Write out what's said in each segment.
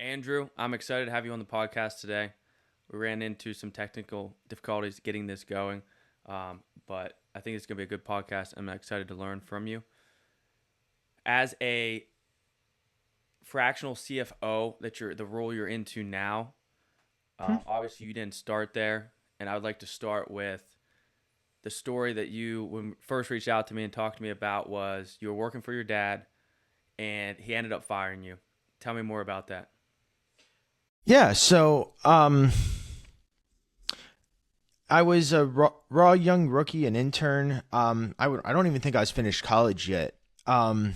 Andrew, I'm excited to have you on the podcast today. We ran into some technical difficulties getting this going, but I think it's going to be a good podcast. I'm excited to learn from you. As a fractional CFO, the role you're into now, Hmm. obviously you didn't start there, and I would like to start with the story that you when first reached out to me and talked to me about was you were working for your dad, and he ended up firing you. Tell me more about that. Yeah, I was a raw young rookie, an intern. I don't even think I was finished college yet. Um,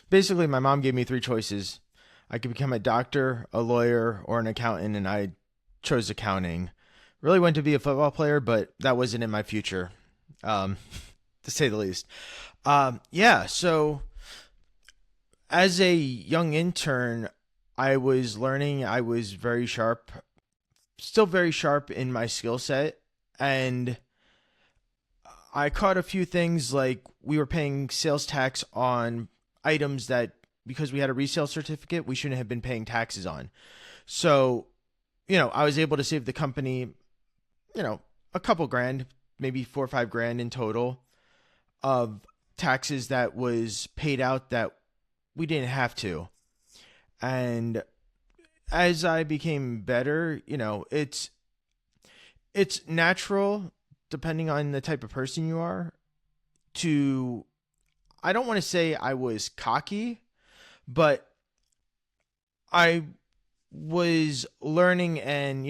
Basically, my mom gave me three choices. I could become a doctor, a lawyer, or an accountant, and I chose accounting. Really wanted to be a football player, but that wasn't in my future, um, to say the least. Yeah, so as a young intern, I was learning. I was very sharp, still very sharp in my skill set, and I caught a few things like we were paying sales tax on items that because we had a resale certificate, we shouldn't have been paying taxes on. So, I was able to save the company, a couple grand, maybe 4 or 5 grand in total of taxes that was paid out that we didn't have to. And as I became better, it's natural depending on the type of person you are to I don't want to say I was cocky, but I was learning and,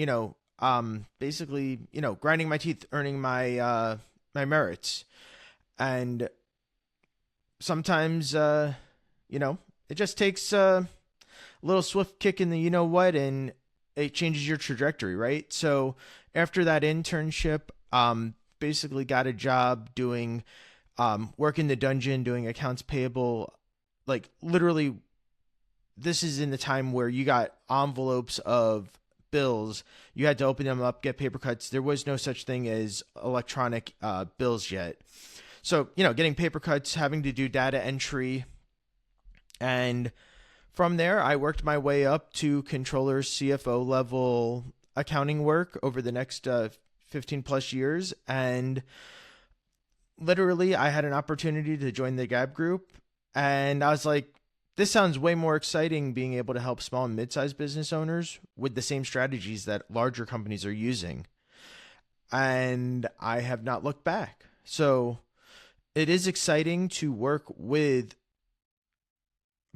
basically, grinding my teeth, earning my merits. And sometimes you know, it just takes a little swift kick in the you know what and it changes your trajectory, right? So after that internship, basically got a job doing work in the dungeon, doing accounts payable. Like literally, this is in the time where you got envelopes of bills. You had to open them up, get paper cuts. There was no such thing as electronic bills yet. So, getting paper cuts, having to do data entry. And from there, I worked my way up to controller CFO level accounting work over the next 15 plus years. And literally, I had an opportunity to join the Gab group. And I was like, this sounds way more exciting being able to help small and mid-sized business owners with the same strategies that larger companies are using. And I have not looked back. So it is exciting to work with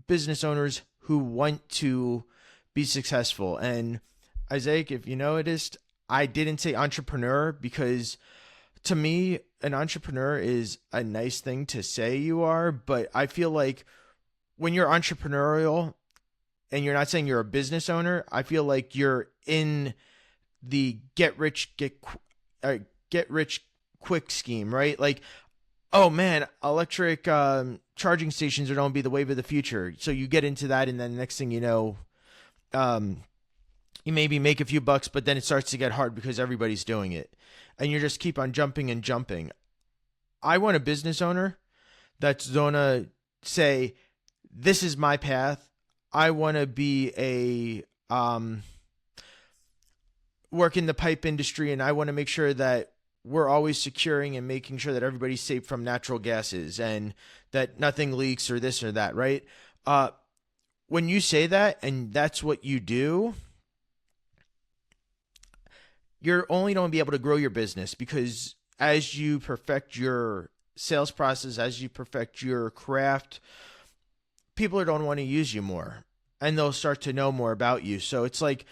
business owners who want to be successful. And Isaac, if you noticed, I didn't say entrepreneur because to me, an entrepreneur is a nice thing to say you are, but I feel like when you're entrepreneurial and you're not saying you're a business owner, I feel like you're in the get rich quick scheme, right? Like, oh man, electric charging stations are going to be the wave of the future. So you get into that, and then next thing you know, um, you maybe make a few bucks, but then it starts to get hard because everybody's doing it, and you just keep on jumping and jumping. I want a business owner that's gonna say, "This is my path. I want to be a work in the pipe industry, and I want to make sure that we're always securing and making sure that everybody's safe from natural gases and that nothing leaks or this or that, right? Uh, when you say that and that's what you do, you're only going to be able to grow your business because as you perfect your sales process, as you perfect your craft, people are going to want to use you more and they'll start to know more about you. So it's like,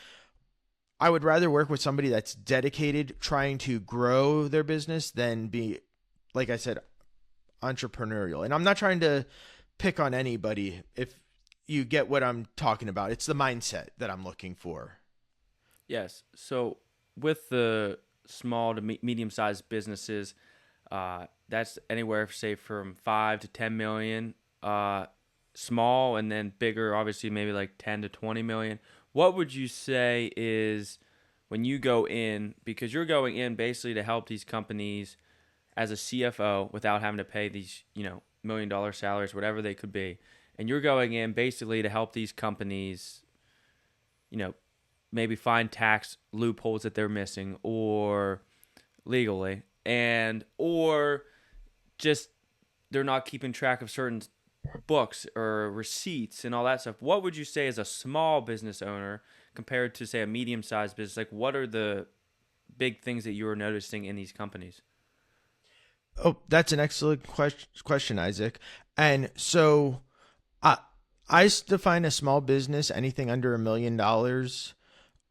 I would rather work with somebody that's dedicated trying to grow their business than be, like I said, entrepreneurial. And I'm not trying to pick on anybody if you get what I'm talking about. It's the mindset that I'm looking for. Yes. So with the small to medium-sized businesses, that's anywhere, say, from 5 to 10 million. Small and then bigger, obviously, maybe like 10 to 20 million. What would you say is when you go in, because you're going in basically to help these companies as a CFO without having to pay these, $1 million salaries, whatever they could be, and you're going in basically to help these companies you know, maybe find tax loopholes that they're missing or legally, and or just they're not keeping track of certain books or receipts and all that stuff. What would you say as a small business owner compared to, say, a medium-sized business? Like, what are the big things that you are noticing in these companies? Oh, that's an excellent question, Isaac. And so I define a small business anything under $1 million.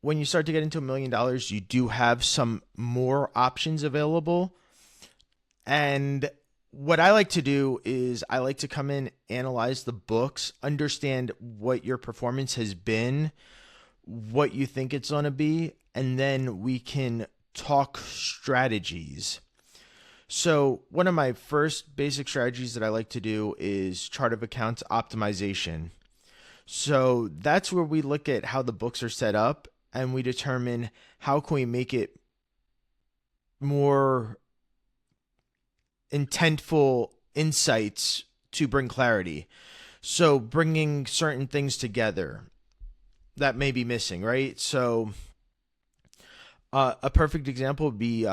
When you start to get into $1 million, you do have some more options available. And what I like to do is I like to come in, analyze the books, understand what your performance has been, what you think it's going to be, and then we can talk strategies. So, one of my first basic strategies that I like to do is chart of accounts optimization. So, that's where we look at how the books are set up and we determine how can we make it more intentful insights to bring clarity. So, bringing certain things together that may be missing, right? So, a perfect example would be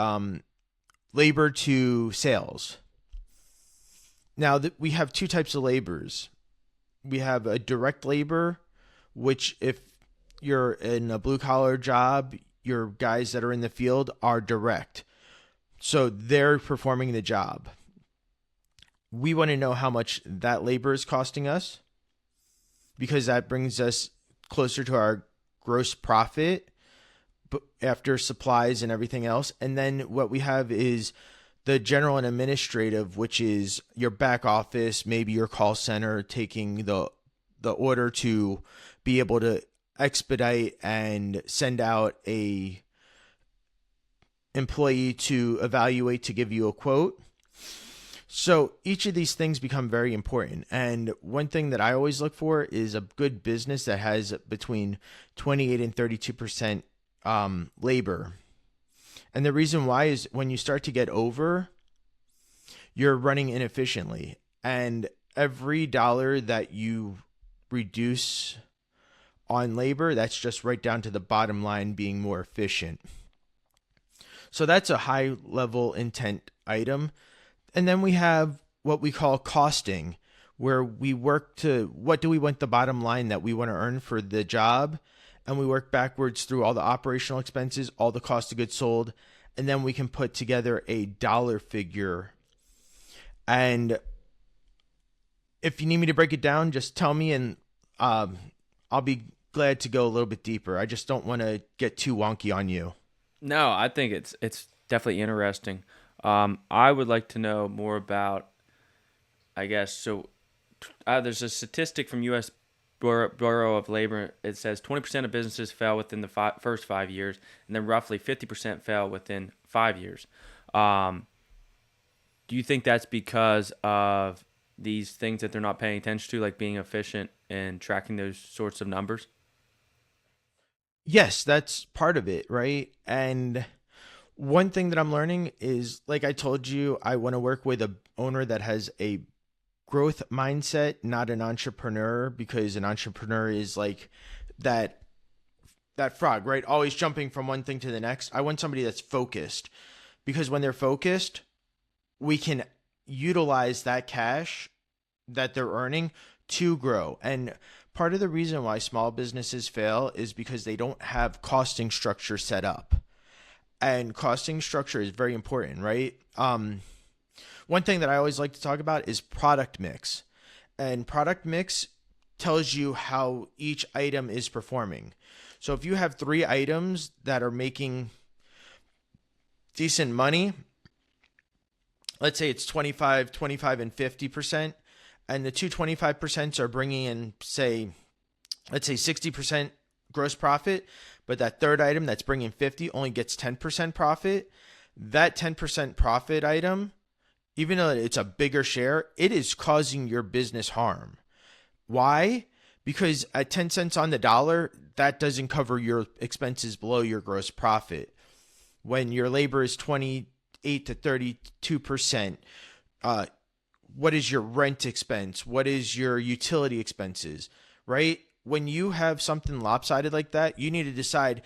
labor to sales. Now, we have two types of labors. We have a direct labor, which if you're in a blue collar job, your guys that are in the field are direct. So they're performing the job. We want to know how much that labor is costing us because that brings us closer to our gross profit after supplies and everything else. And then what we have is the general and administrative, which is your back office, maybe your call center, taking the order to be able to expedite and send out a employee to evaluate to give you a quote. So each of these things become very important. And one thing that I always look for is a good business that has between 28 and 32% labor. And the reason why is when you start to get over, you're running inefficiently. And every dollar that you reduce on labor, that's just right down to the bottom line being more efficient. So that's a high level intent item. And then we have what we call costing, where we work to what do we want the bottom line that we want to earn for the job. And we work backwards through all the operational expenses, all the cost of goods sold, and then we can put together a dollar figure. And if you need me to break it down, just tell me and I'll be glad to go a little bit deeper. I just don't want to get too wonky on you. No, I think it's definitely interesting. I would like to know more about, I guess, so there's a statistic from U.S. Bureau of Labor. It says 20% of businesses fail within the first 5 years, and then roughly 50% fail within 5 years. Do you think that's because of these things that they're not paying attention to, like being efficient and tracking those sorts of numbers? Yes, that's part of it, right? And one thing that I'm learning is, like I told you, I want to work with a owner that has a growth mindset, not an entrepreneur, because an entrepreneur is like that frog, right? Always jumping from one thing to the next. I want somebody that's focused, because when they're focused, we can utilize that cash that they're earning to grow. And part of the reason why small businesses fail is because they don't have costing structure set up. And costing structure is very important, right? One thing that I always like to talk about is product mix. And product mix tells you how each item is performing. So if you have 3 items that are making decent money, let's say it's 25, and 50%, and the two 25% are bringing in, let's say 60% gross profit, but that third item that's bringing 50 only gets 10% profit. That 10% profit item, even though it's a bigger share, it is causing your business harm. Why? Because at 10 cents on the dollar, that doesn't cover your expenses below your gross profit. When your labor is 28 to 32%, what is your rent expense? What is your utility expenses, right? when you have something lopsided like that, you need to decide,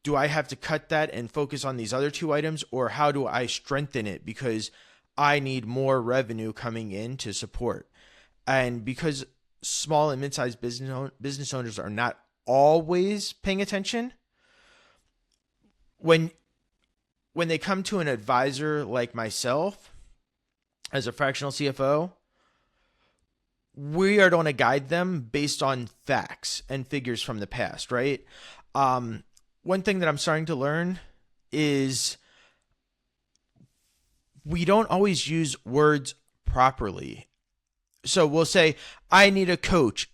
do I have to cut that and focus on these other two items, or how do I strengthen it because I need more revenue coming in to support? And because small and mid-sized business owners are not always paying attention, when they come to an advisor like myself as a fractional CFO, we are going to guide them based on facts and figures from the past, right? One thing that I'm starting to learn is we don't always use words properly. So we'll say, I need a coach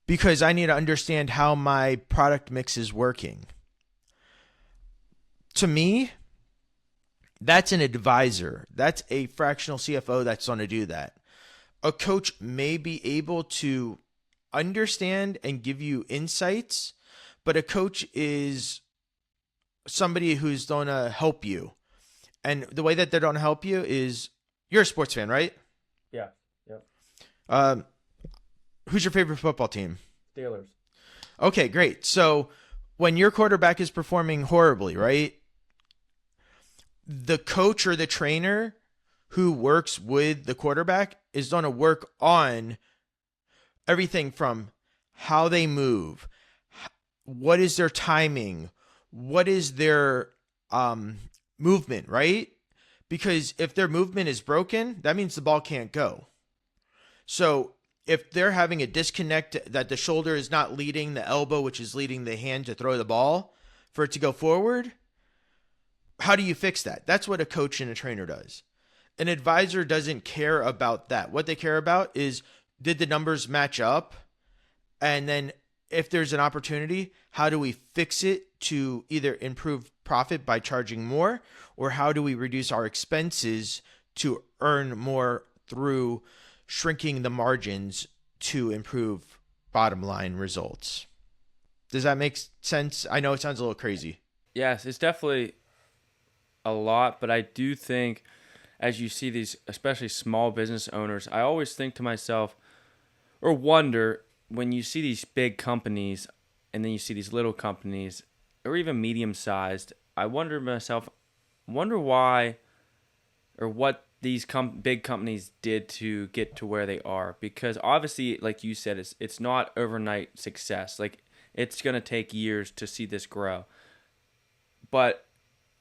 because I need to understand how my product mix is working. To me, that's an advisor. That's a fractional CFO that's going to do that. A coach may be able to understand and give you insights, but a coach is somebody who's going to help you. And the way that they're going to help you is, you're a sports fan, right? Yeah. Yep. Who's your favorite football team? Steelers. Okay, great. So when your quarterback is performing horribly, right? The coach or the trainer who works with the quarterback is going to work on everything from how they move, what is their timing, what is their movement, right? Because if their movement is broken, that means the ball can't go. So if they're having a disconnect that the shoulder is not leading the elbow, which is leading the hand to throw the ball for it to go forward, how do you fix that? That's what a coach and a trainer does. An advisor doesn't care about that. What they care about is, did the numbers match up? And then if there's an opportunity, how do we fix it to either improve profit by charging more, or how do we reduce our expenses to earn more through shrinking the margins to improve bottom line results? Does that make sense? I know it sounds a little crazy. Yes, it's definitely a lot, but I do think as you see these, especially small business owners, I always think to myself, or wonder, when you see these big companies and then you see these little companies or even medium-sized, I wonder to myself, why or what these big companies did to get to where they are. Because obviously, like you said, it's not overnight success. Like, it's going to take years to see this grow. But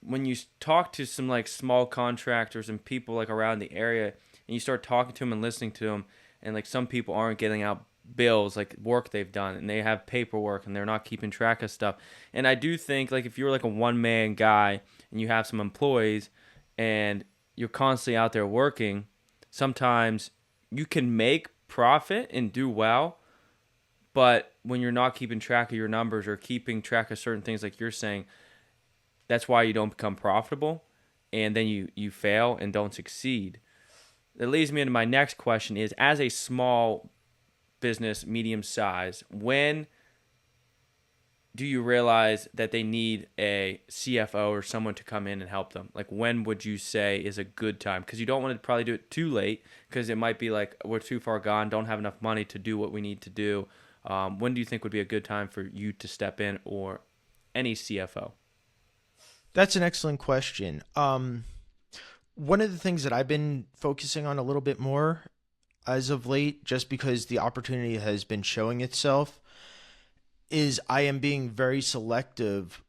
when you talk to some like small contractors and people like around the area, and you start talking to them and listening to them, and like some people aren't getting out bills, like work they've done, and they have paperwork and they're not keeping track of stuff. And I do think, like, if you're like a one-man guy and you have some employees and you're constantly out there working, sometimes you can make profit and do well, but when you're not keeping track of your numbers or keeping track of certain things, like you're saying, that's why you don't become profitable, and then you fail and don't succeed. That leads me into my next question is, as a small business, medium size, when do you realize that they need a CFO or someone to come in and help them? Like, when would you say is a good time? Because you don't want to probably do it too late, because it might be like, we're too far gone, don't have enough money to do what we need to do. When do you think would be a good time for you to step in, or any CFO? That's an excellent question. One of the things that I've been focusing on a little bit more as of late, just because the opportunity has been showing itself, is I am being very selective,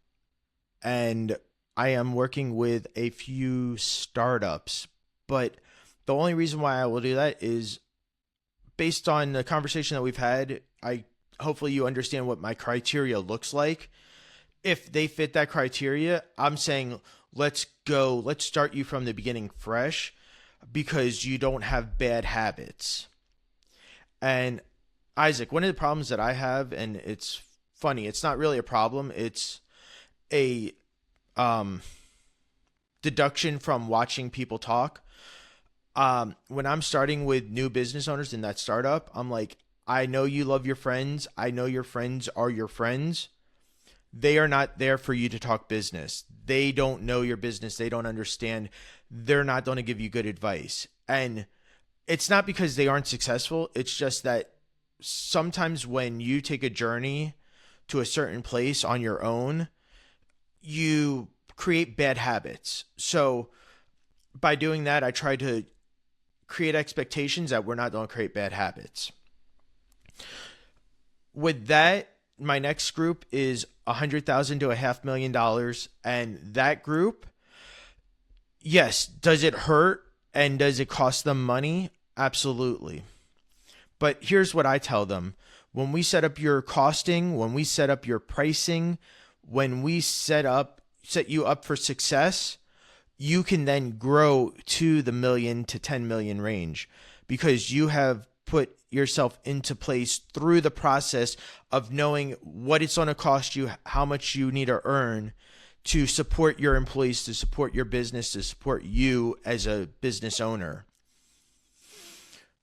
and I am working with a few startups. But the only reason why I will do that is based on the conversation that we've had. Hopefully you understand what my criteria looks like. If they fit that criteria, I'm saying, let's go. Let's start you from the beginning fresh, because you don't have bad habits. And Isaac, one of the problems that I have, and it's funny, it's not really a problem, it's a deduction from watching people talk. When I'm starting with new business owners in that startup, I'm like, I know you love your friends. I know your friends are your friends. They are not there for you to talk business. They don't know your business. They don't understand. They're not going to give you good advice. And it's not because they aren't successful. It's just that sometimes when you take a journey to a certain place on your own, you create bad habits. So by doing that, I try to create expectations that we're not going to create bad habits. With that, my next group is $100,000 to $500,000, and that group, yes, does it hurt and does it cost them money? Absolutely. But here's what I tell them: when we set up your costing, when we set up your pricing, when we set you up for success, you can then grow to the million to 10 million range because you have put yourself into place through the process of knowing what it's going to cost you, how much you need to earn to support your employees, to support your business, to support you as a business owner.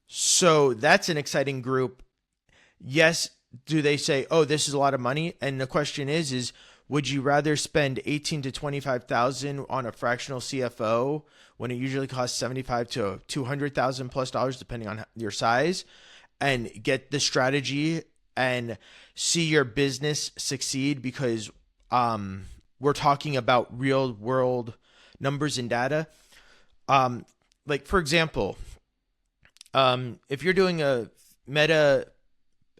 So that's an exciting group. Yes, do they say, "Oh, this is a lot of money"? And the question is would you rather spend 18 to 25,000 on a fractional CFO when it usually costs 75 to 200,000 plus dollars depending on your size, and get the strategy and see your business succeed? Because we're talking about real world numbers and data. Like for example, if you're doing a Meta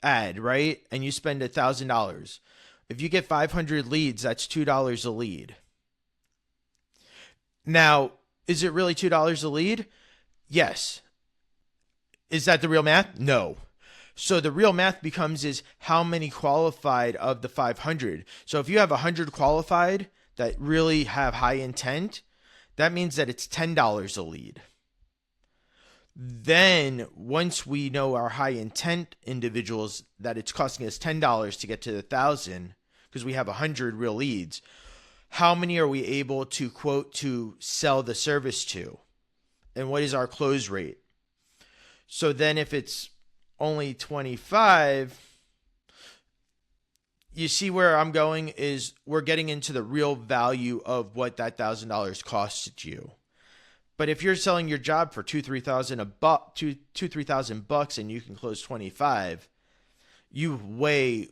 ad, right, and you spend $1,000, if you get 500 leads, that's $2 a lead. Now, is it really $2 a lead? Yes. Is that the real math? No. So the real math becomes is how many qualified of the 500. So if you have 100 qualified that really have high intent, that means that it's $10 a lead. Then once we know our high intent individuals, that it's costing us $10 to get to the 1,000 because we have 100 real leads, how many are we able to quote to sell the service to? And what is our close rate? So then if it's only 25, you see where I'm going is we're getting into the real value of what that $1,000 costs you. But if you're selling your job for $3,000 and you can close 25, you've way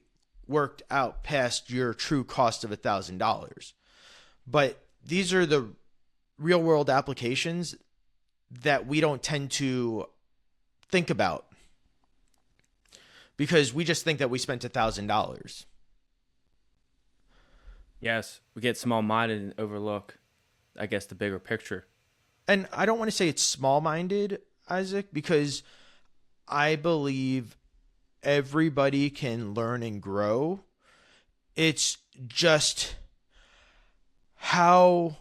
worked out past your true cost of $1,000. But these are the real world applications that we don't tend to think about because we just think that we spent $1,000. Yes, we get small-minded and overlook, I guess, the bigger picture. And I don't want to say it's small-minded, Isaac, because I believe everybody can learn and grow. It's just how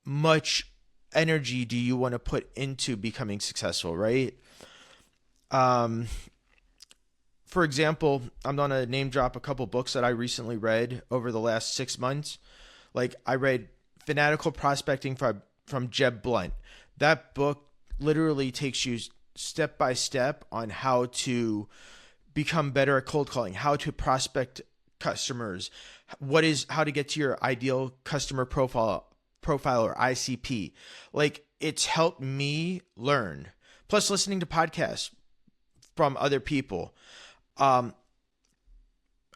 much energy do you want to put into becoming successful, right? For example, I'm going to name drop a couple books that I recently read over the last 6 months. Like I read Fanatical Prospecting from Jeb Blunt. That book literally takes you step by step on how to become better at cold calling, how to prospect customers, how to get to your ideal customer profile or ICP. Like it's helped me learn. Plus listening to podcasts from other people. I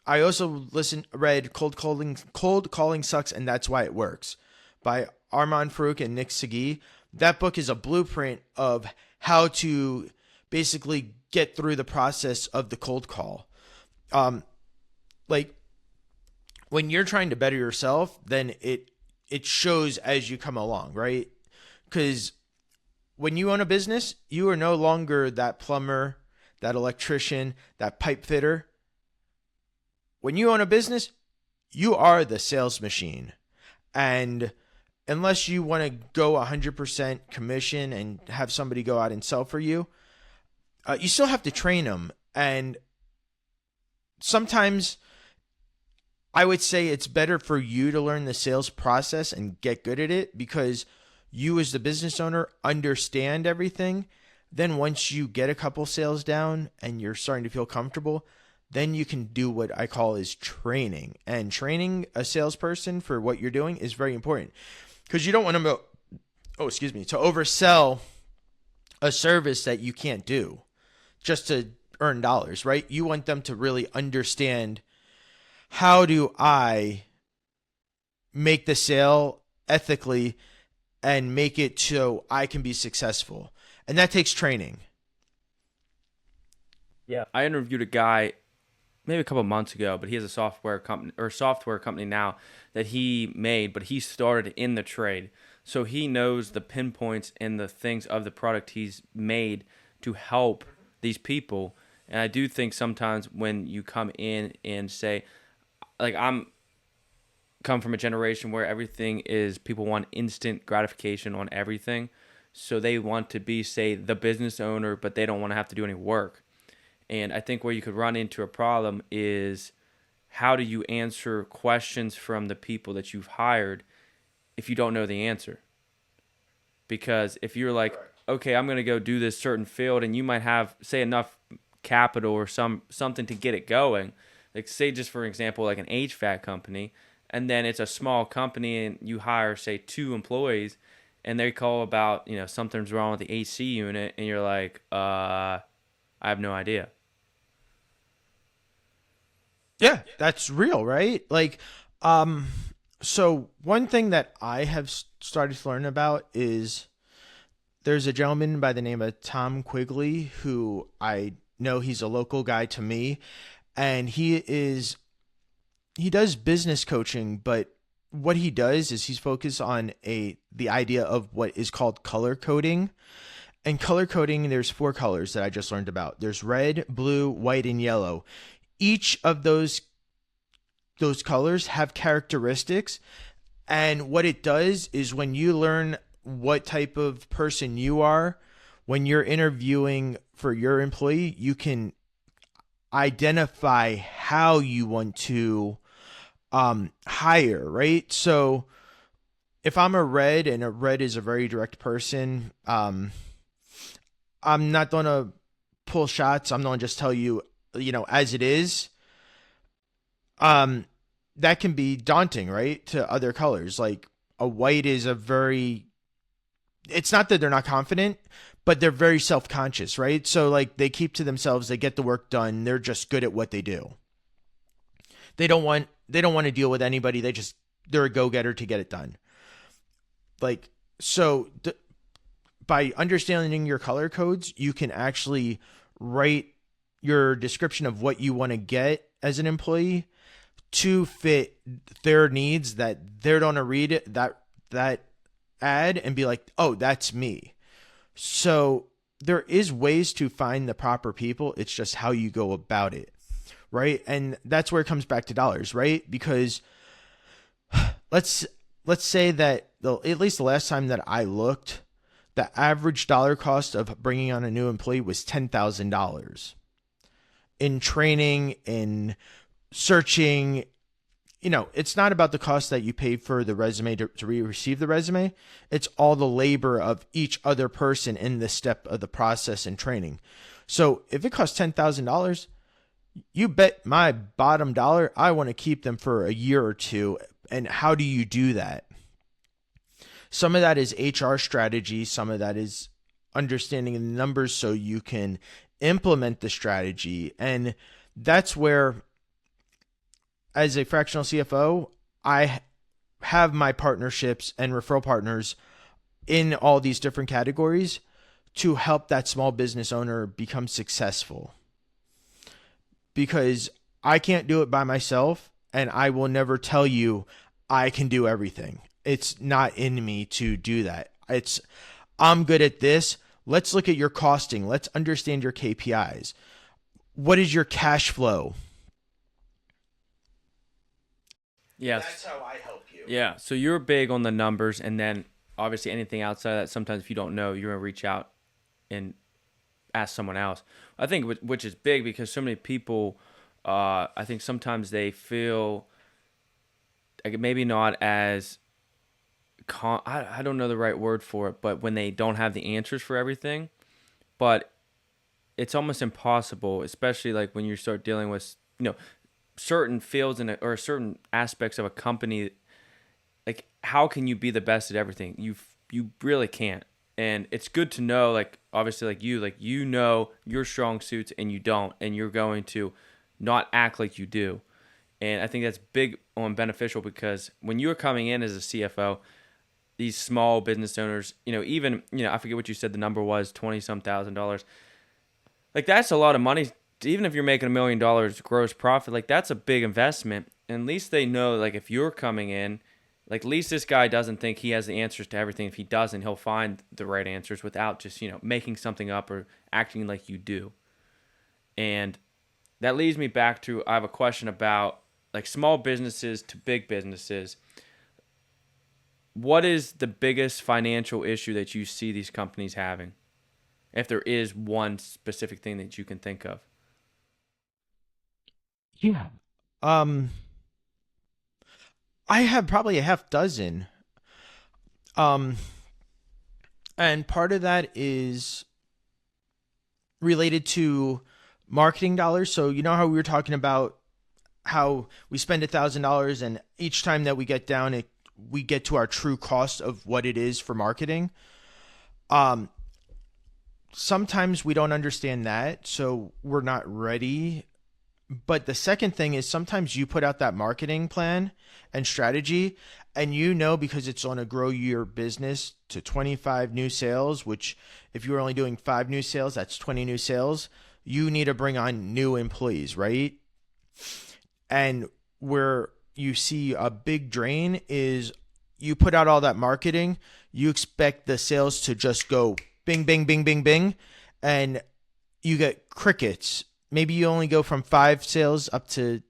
also read Cold Calling Sucks and That's Why It Works by Armand Farouk and Nick Segui. That book is a blueprint of how to basically get through the process of the cold call. Like when you're trying to better yourself, then it shows as you come along, right? Because when you own a business, you are no longer that plumber, that electrician, that pipe fitter. When you own a business, you are the sales machine. And unless you want to go 100% commission and have somebody go out and sell for you, you still have to train them. And sometimes I would say it's better for you to learn the sales process and get good at it because you as the business owner understand everything. Then once you get a couple sales down and you're starting to feel comfortable, then you can do what I call is training. And training a salesperson for what you're doing is very important because you don't want to oversell a service that you can't do just to earn dollars, right? You want them to really understand, how do I make the sale ethically and make it so I can be successful. And that takes training. Yeah. I interviewed a guy maybe a couple months ago, but he has a software company now that he made, but he started in the trade. So he knows the pinpoints and the things of the product he's made to help these people. And I do think sometimes when you come in and say, like, I'm come from a generation where everything is, people want instant gratification on everything. So they want to be, say, the business owner, but they don't want to have to do any work. And I think where you could run into a problem is, how do you answer questions from the people that you've hired if you don't know the answer? Because if you're like, okay, I'm going to go do this certain field, and you might have, say, enough capital or something to get it going. Like, say, just for example, like an HVAC company, and then it's a small company and you hire, say, 2 employees, and they call about, something's wrong with the AC unit, and you're like, I have no idea. Yeah, that's real, right? Like, um, so one thing that I have started to learn about is, there's a gentleman by the name of Tom Quigley who I know, he's a local guy to me, and he does business coaching, but what he does is he's focused on the idea of what is called color coding. And color coding, there's 4 colors that I just learned about. There's red, blue, white, and yellow. Each of those colors have characteristics, and what it does is, when you learn what type of person you are, when you're interviewing for your employee, you can identify how you want to hire, right? So if I'm a red, and a red is a very direct person, I'm not going to pull shots. I'm going to just tell you, as it is. Um, that can be daunting, right? To other colors. Like, a white is it's not that they're not confident, but they're very self-conscious, right? So, like, they keep to themselves, they get the work done, they're just good at what they do. They don't want to deal with anybody. They're a go-getter to get it done. Like, so by understanding your color codes, you can actually write your description of what you want to get as an employee to fit their needs, that they're going to read it, that ad, and be like, oh, that's me. So there is ways to find the proper people. It's just how you go about it, right? And that's where it comes back to dollars, right? Because let's say that at least the last time that I looked, the average dollar cost of bringing on a new employee was $10,000 in training, in searching. It's not about the cost that you pay for the resume to receive the resume. It's all the labor of each other person in this step of the process and training. So if it costs $10,000, you bet my bottom dollar I want to keep them for a year or two. And how do you do that? Some of that is HR strategy. Some of that is understanding the numbers so you can implement the strategy. And that's where, as a fractional CFO, I have my partnerships and referral partners in all these different categories to help that small business owner become successful. Because I can't do it by myself, and I will never tell you I can do everything. It's not in me to do that. I'm good at this. Let's look at your costing. Let's understand your KPIs. What is your cash flow? Yes. That's how I help you. Yeah. So you're big on the numbers, and then obviously anything outside of that, sometimes if you don't know, you're going to reach out and ask someone else. I think which is big, because so many people, I think sometimes they feel like maybe not as I don't know the right word for it, but when they don't have the answers for everything, but it's almost impossible, especially like when you start dealing with, certain fields or certain aspects of a company. Like, how can you be the best at everything? You really can't. And it's good to know, like, obviously, like you know your strong suits and you don't, and you're going to not act like you do. And I think that's big on beneficial because when you're coming in as a CFO, these small business owners, even, I forget what you said the number was, 20 some $1,000. Like, that's a lot of money. Even if you're making $1 million gross profit, like, that's a big investment. And at least they know, like, if you're coming in, like, at least this guy doesn't think he has the answers to everything. If he doesn't, he'll find the right answers without just, making something up or acting like you do. And that leads me back to, I have a question about, like, small businesses to big businesses. What is the biggest financial issue that you see these companies having? If there is one specific thing that you can think of. Yeah. Um, I have probably a half dozen. Um, and part of that is related to marketing dollars. So you know how we were talking about how we spend $1,000 and each time that we get down it we get to our true cost of what it is for marketing. Um, Sometimes we don't understand that, so we're not ready. But the second thing is sometimes you put out that marketing plan and strategy, and because it's on a grow your business to 25 new sales, which if you're only doing 5 new sales, that's 20 new sales. You need to bring on new employees, right? And where you see a big drain is you put out all that marketing, you expect the sales to just go bing, bing, bing, bing, bing, and you get crickets. Maybe you only go from 5 sales up to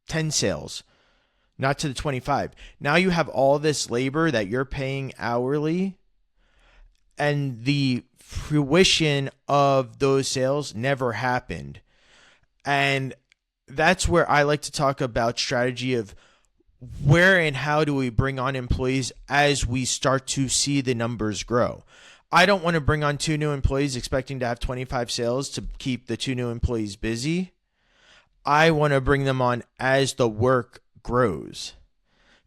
10 sales, not to the 25. Now you have all this labor that you're paying hourly, and the fruition of those sales never happened. And that's where I like to talk about strategy of where and how do we bring on employees as we start to see the numbers grow. I don't want to bring on 2 new employees expecting to have 25 sales to keep the 2 new employees busy. I want to bring them on as the work grows.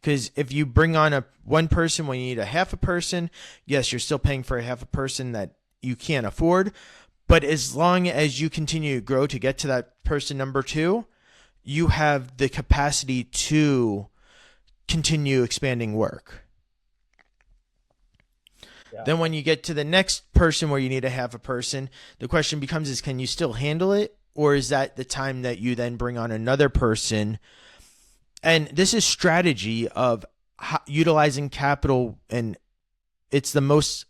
Because if you bring on a one person when you need a half a person, yes, you're still paying for a half a person that you can't afford. But as long as you continue to grow to get to that person number 2, you have the capacity to continue expanding work. Yeah. Then when you get to the next person where you need to have a person, the question becomes is can you still handle it? Or is that the time that you then bring on another person? And this is strategy of utilizing capital, and it's the most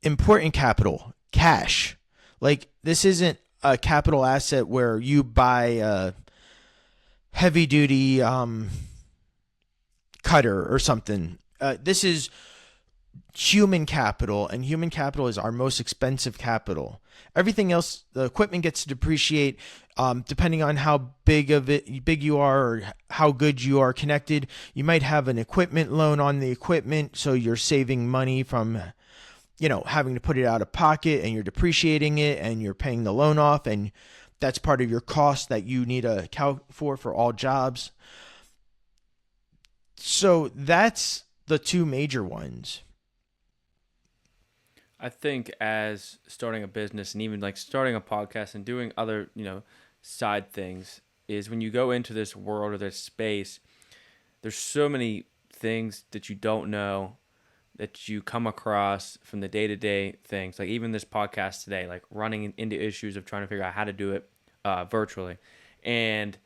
important capital, cash. Like this isn't a capital asset where you buy a heavy duty cutter or something. This is human capital, and human capital is our most expensive capital. Everything else, the equipment gets to depreciate depending on how big you are or how good you are connected. You might have an equipment loan on the equipment, so you're saving money from having to put it out of pocket, and you're depreciating it and you're paying the loan off, and that's part of your cost that you need to account for all jobs. So that's the 2 major ones. I think as starting a business and even like starting a podcast and doing other, side things is when you go into this world or this space, there's so many things that you don't know that you come across from the day-to-day things. Like even this podcast today, like running into issues of trying to figure out how to do it virtually. And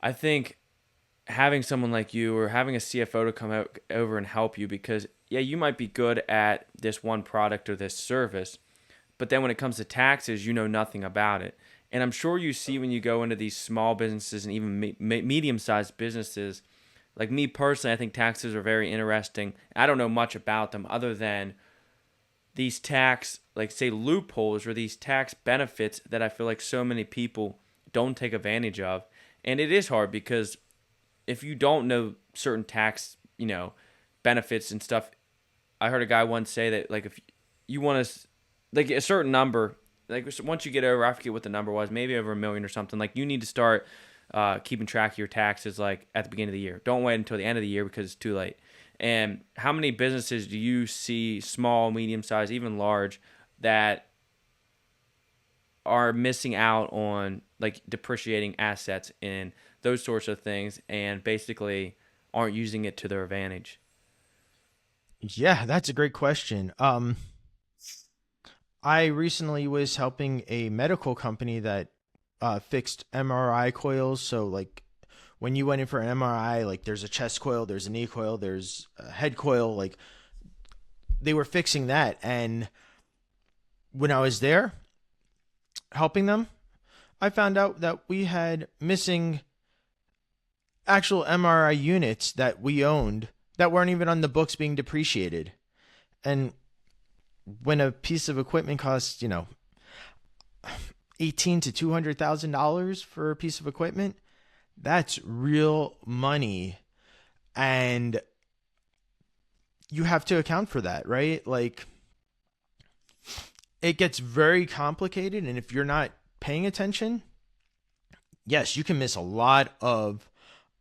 I think having someone like you or having a CFO to come over and help you, because you might be good at this one product or this service, but then when it comes to taxes, you know nothing about it. And I'm sure you see when you go into these small businesses and even medium-sized businesses, like me personally, I think taxes are very interesting. I don't know much about them other than these tax, like say loopholes or these tax benefits that I feel like so many people don't take advantage of. And it is hard because if you don't know certain tax, benefits and stuff, I heard a guy once say that like if you want to like a certain number, like once you get over, I forget what the number was, maybe over 1 million or something, like you need to start keeping track of your taxes like at the beginning of the year. Don't wait until the end of the year because it's too late. And how many businesses do you see, small, medium sized, even large, that are missing out on like depreciating assets and those sorts of things and basically aren't using it to their advantage? Yeah, that's a great question. I recently was helping a medical company that fixed MRI coils. So, like, when you went in for an MRI, like, there's a chest coil, there's a knee coil, there's a head coil. Like, they were fixing that. And when I was there helping them, I found out that we had missing actual MRI units that we owned that weren't even on the books being depreciated. And when a piece of equipment costs, 18 to $200,000 for a piece of equipment, that's real money. And you have to account for that, right? Like, it gets very complicated. And if you're not paying attention, yes, you can miss a lot of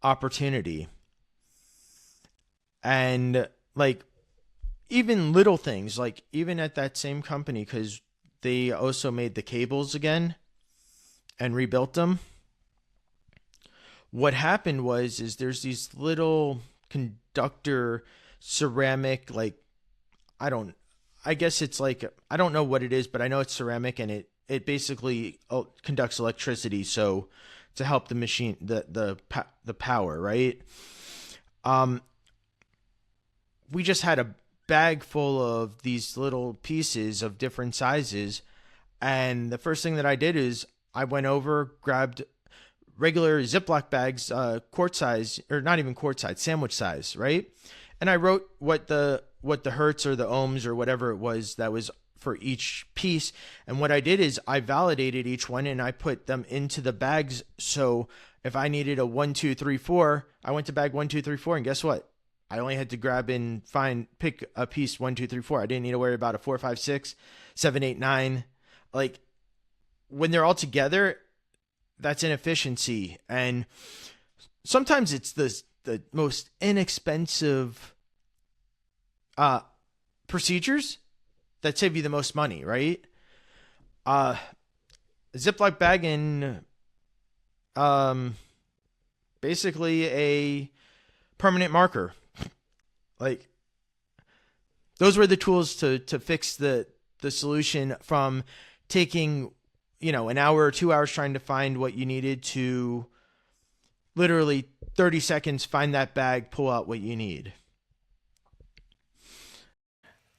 opportunity. And like, even little things, like even at that same company, because they also made the cables again and rebuilt them. What happened was is there's these little conductor ceramic, like, I don't I guess it's like, I don't know what it is, but I know it's ceramic, and it basically conducts electricity, so to help the machine, the power, right? Um we just had a bag full of these little pieces of different sizes, and the first thing that I did is I went over, grabbed regular Ziploc bags, quart size, or not even quart size, sandwich size, right? And I wrote what the hertz or the ohms or whatever it was that was for each piece. And what I did is I validated each one and I put them into the bags. So if I needed a 1, 2, 3, 4, I went to bag 1, 2, 3, 4, and guess what? I only had to grab and pick a piece 1, 2, 3, 4. I didn't need to worry about a 4, 5, 6, 7, 8, 9. Like, when they're all together, that's inefficiency. And sometimes it's the most inexpensive procedures that save you the most money, right? Uh, Ziploc bag and um, basically a permanent marker. Like, those were the tools to fix the solution from taking, an hour or 2 hours trying to find what you needed to literally 30 seconds, find that bag, pull out what you need.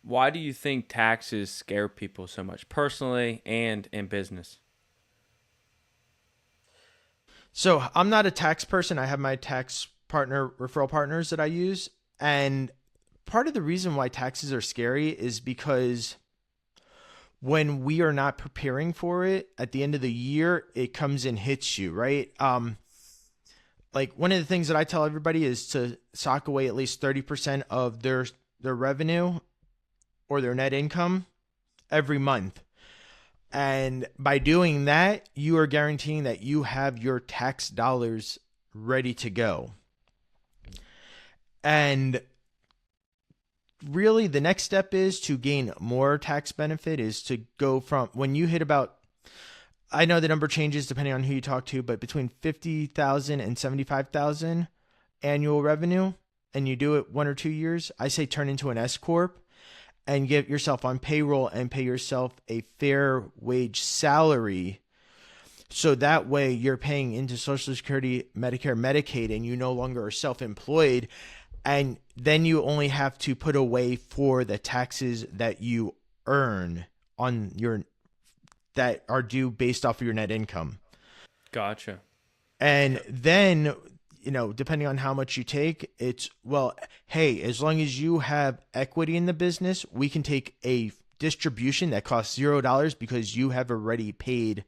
Why do you think taxes scare people so much, personally and in business? So I'm not a tax person. I have my tax partner referral partners that I use. And part of the reason why taxes are scary is because when we are not preparing for it at the end of the year, it comes and hits you, right? Like, one of the things that I tell everybody is to sock away at least 30% of their revenue or their net income every month. And by doing that, you are guaranteeing that you have your tax dollars ready to go. And really, the next step is to gain more tax benefit, is to go from, when you hit about, I know the number changes depending on who you talk to, but between 50,000 and 75,000 annual revenue, and you do it 1 or 2 years, I say turn into an S corp and get yourself on payroll and pay yourself a fair wage salary. So that way you're paying into Social Security, Medicare, Medicaid, and you no longer are self-employed. And then you only have to put away for the taxes that you earn on your, that are due based off of your net income. Gotcha. And then, depending on how much you take, it's, well, hey, as long as you have equity in the business, we can take a distribution that costs $0 because you have already paid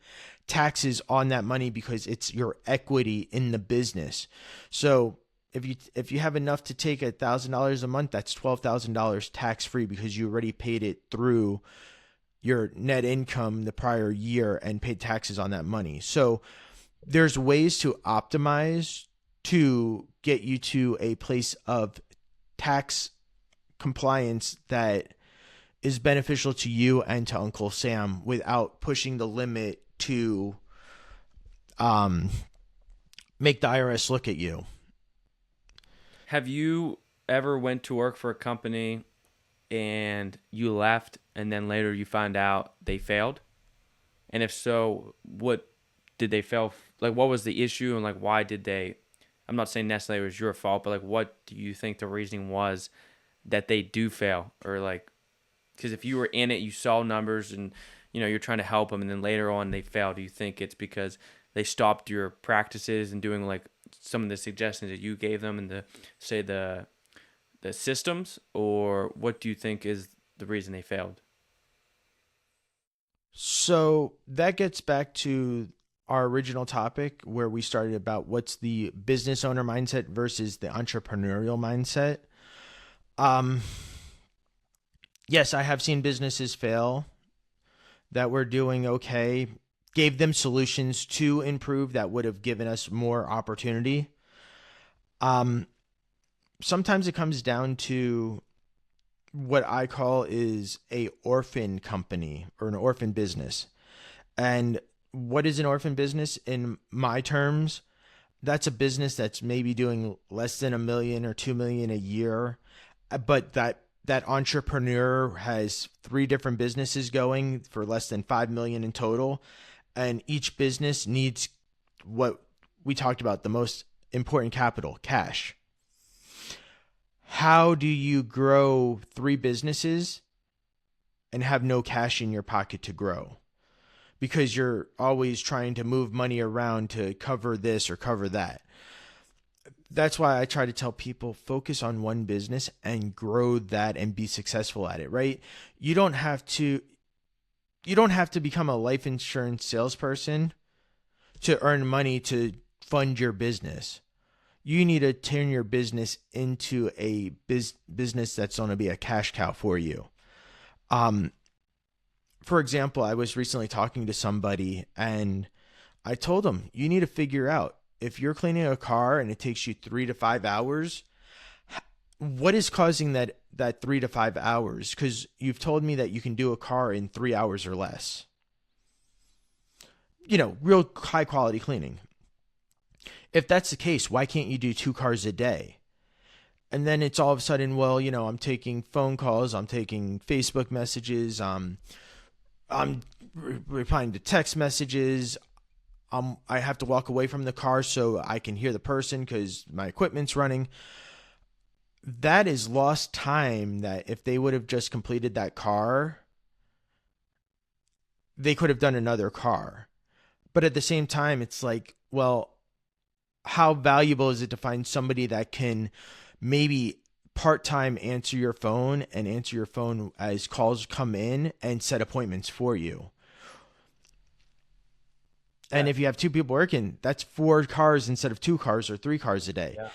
taxes on that money because it's your equity in the business. So if you have enough to take $1,000 a month, that's $12,000 tax free because you already paid it through your net income the prior year and paid taxes on that money. So there's ways to optimize to get you to a place of tax compliance that is beneficial to you and to Uncle Sam without pushing the limit to um, make the IRS look at you. Have you ever went to work for a company and you left and then later you find out they failed? And if so, what did they fail? Like, what was the issue and like, why did they? I'm not saying necessarily it was your fault, but like, what do you think the reasoning was that they do fail? Or like, because if you were in it, you saw numbers and, you're trying to help them and then later on they fail. Do you think it's because they stopped your practices and doing like some of the suggestions that you gave them and the systems, or what do you think is the reason they failed? So that gets back to our original topic where we started about what's the business owner mindset versus the entrepreneurial mindset. Um, yes, I have seen businesses fail that were doing okay, gave them solutions to improve that would have given us more opportunity. Um, Sometimes it comes down to what I call is a orphan company or an orphan business. And what is an orphan business in my terms? That's a business that's maybe doing less than 1 million or 2 million a year, but that entrepreneur has 3 different businesses going for less than 5 million in total, and each business needs what we talked about, the most important capital, cash. How do you grow 3 businesses and have no cash in your pocket to grow? Because you're always trying to move money around to cover this or cover that. That's why I try to tell people focus on one business and grow that and be successful at it, right? You don't have to become a life insurance salesperson to earn money to fund your business. You need to turn your business into a business that's going to be a cash cow for you. For example, I was recently talking to somebody and I told them, you need to figure out if you're cleaning a car and it takes you 3 to 5 hours, what is causing that 3 to 5 hours? Because you've told me that you can do a car in 3 hours or less. Real high quality cleaning. If that's the case, why can't you do 2 cars a day? And then it's all of a sudden, well, I'm taking phone calls, I'm taking Facebook messages, I'm replying to text messages. I have to walk away from the car so I can hear the person because my equipment's running. That is lost time that if they would have just completed that car, they could have done another car. But at the same time, it's like, well, how valuable is it to find somebody that can maybe part-time answer your phone and answer your phone as calls come in and set appointments for you? And if you have 2 people working, that's 4 cars instead of 2 cars or 3 cars a day. Yeah.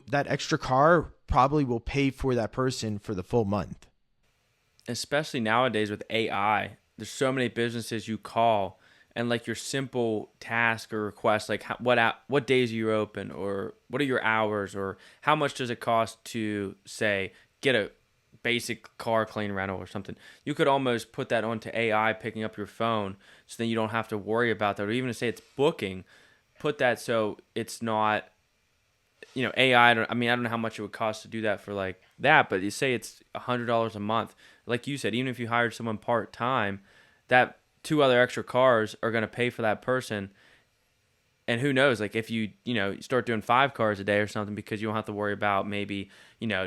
That extra car probably will pay for that person for the full month. Especially nowadays with AI, there's so many businesses you call and like your simple task or request, like what days are you open, or what are your hours, or how much does it cost to say get a basic car clean rental or something. You could almost put that onto AI picking up your phone, so then you don't have to worry about that. Or even to say it's booking, put that so it's not, AI. I don't know how much it would cost to do that for like that, but you say it's $100 a month. Like you said, even if you hired someone part time, that 2 other extra cars are going to pay for that person. And who knows, like if you start doing 5 cars a day or something, because you don't have to worry about maybe,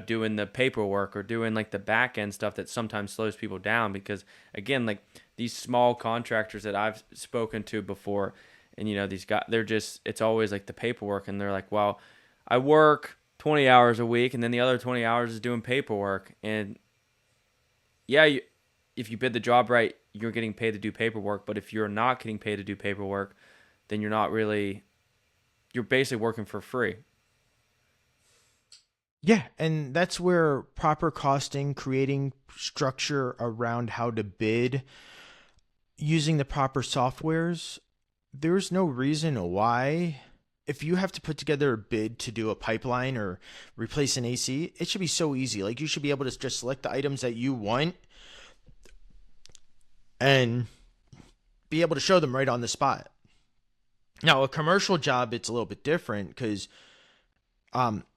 doing the paperwork or doing like the back end stuff that sometimes slows people down. Because again, like these small contractors that I've spoken to before, and these guys, it's always like the paperwork, and they're like, well, I work 20 hours a week and then the other 20 hours is doing paperwork. And yeah, if you bid the job right, you're getting paid to do paperwork. But if you're not getting paid to do paperwork, then you're basically working for free. Yeah, and that's where proper costing, creating structure around how to bid, using the proper softwares, there's no reason why if you have to put together a bid to do a pipeline or replace an AC, it should be so easy. Like, you should be able to just select the items that you want and be able to show them right on the spot. Now, a commercial job, it's a little bit different because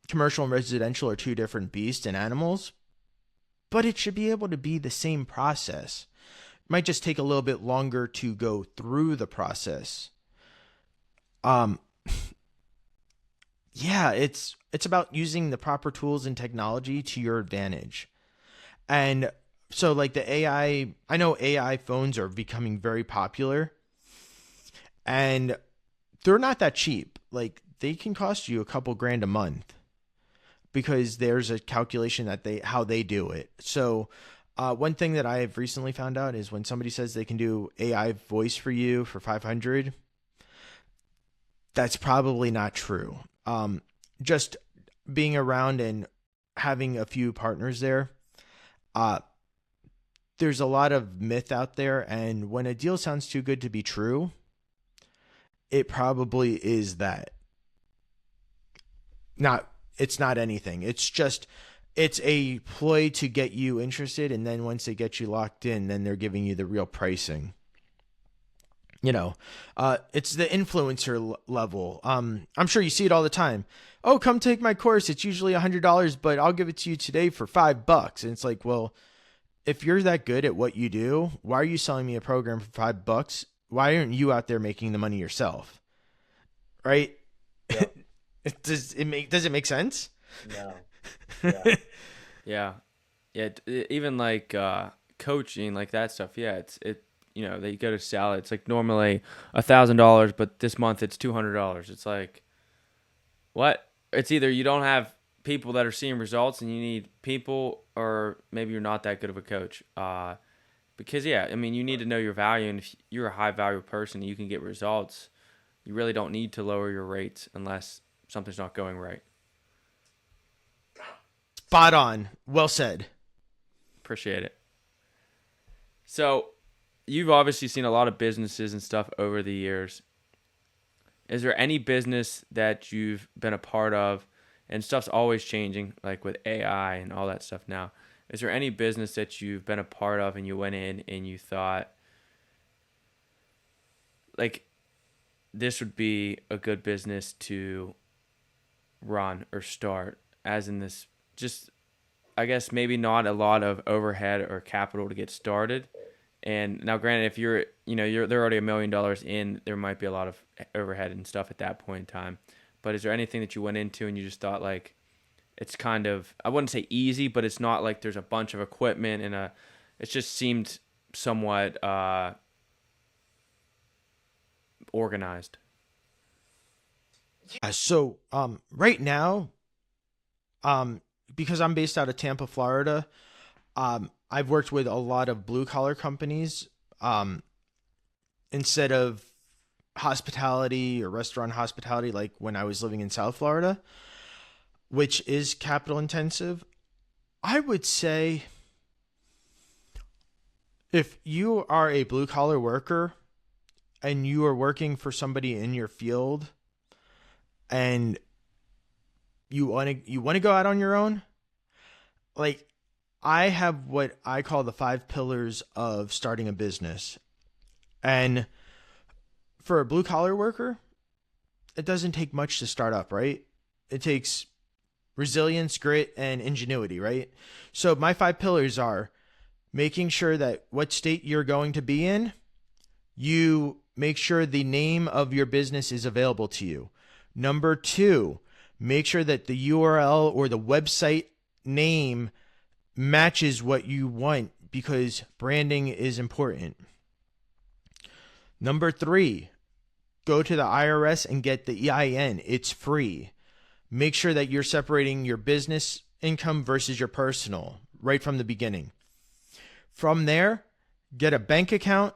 commercial and residential are two different beasts and animals, but it should be able to be the same process. It might just take a little bit longer to go through the process. Yeah, it's about using the proper tools and technology to your advantage. And so, like, the AI, I know AI phones are becoming very popular, and they're not that cheap. Like, they can cost you a couple grand a month because there's a calculation that how they do it. So one thing that I have recently found out is when somebody says they can do AI voice for you for 500, that's probably not true. Just being around and having a few partners there, there's a lot of myth out there, and when a deal sounds too good to be true, it probably is that. It's not anything. It's a ploy to get you interested, and then once they get you locked in, then they're giving you the real pricing. It's the influencer level. I'm sure you see it all the time. Oh, come take my course. It's usually $100, but I'll give it to you today for $5. And it's like, well, if you're that good at what you do, why are you selling me a program for $5? Why aren't you out there making the money yourself? Right? Yeah. Does it make sense? No. Yeah. Yeah. Yeah. Even like coaching, like that stuff. Yeah. They go to sell it. It's like normally $1,000, but this month it's $200. It's like, what? It's either you don't have people that are seeing results and you need people, or maybe you're not that good of a coach. Because yeah, I mean, you need to know your value, and if you're a high value person and you can get results, you really don't need to lower your rates unless something's not going right. Spot on. Well said. Appreciate it. So, you've obviously seen a lot of businesses and stuff over the years. Is there any business that you've been a part of, and stuff's always changing, like with AI and all that stuff now? Is there any business that you've been a part of and you went in and you thought, like, this would be a good business to run or start, as in this, just, I guess maybe not a lot of overhead or capital to get started? And now, granted, if they're already $1 million in, there might be a lot of overhead and stuff at that point in time. But is there anything that you went into and you just thought, like, it's kind of, I wouldn't say easy, but it's not like there's a bunch of equipment and it just seemed somewhat organized? So right now, because I'm based out of Tampa, Florida, I've worked with a lot of blue collar companies instead of hospitality or restaurant hospitality, like when I was living in South Florida, which is capital intensive. I would say if you are a blue collar worker and you are working for somebody in your field and you want to go out on your own, like, I have what I call the 5 pillars of starting a business. And for a blue collar worker, it doesn't take much to start up, right? It takes resilience, grit, and ingenuity, right? So my 5 pillars are making sure that what state you're going to be in, you make sure the name of your business is available to you. Number 2, make sure that the URL or the website name matches what you want, because branding is important. Number 3, go to the IRS and get the EIN. It's free. Make sure that you're separating your business income versus your personal right from the beginning. From there, get a bank account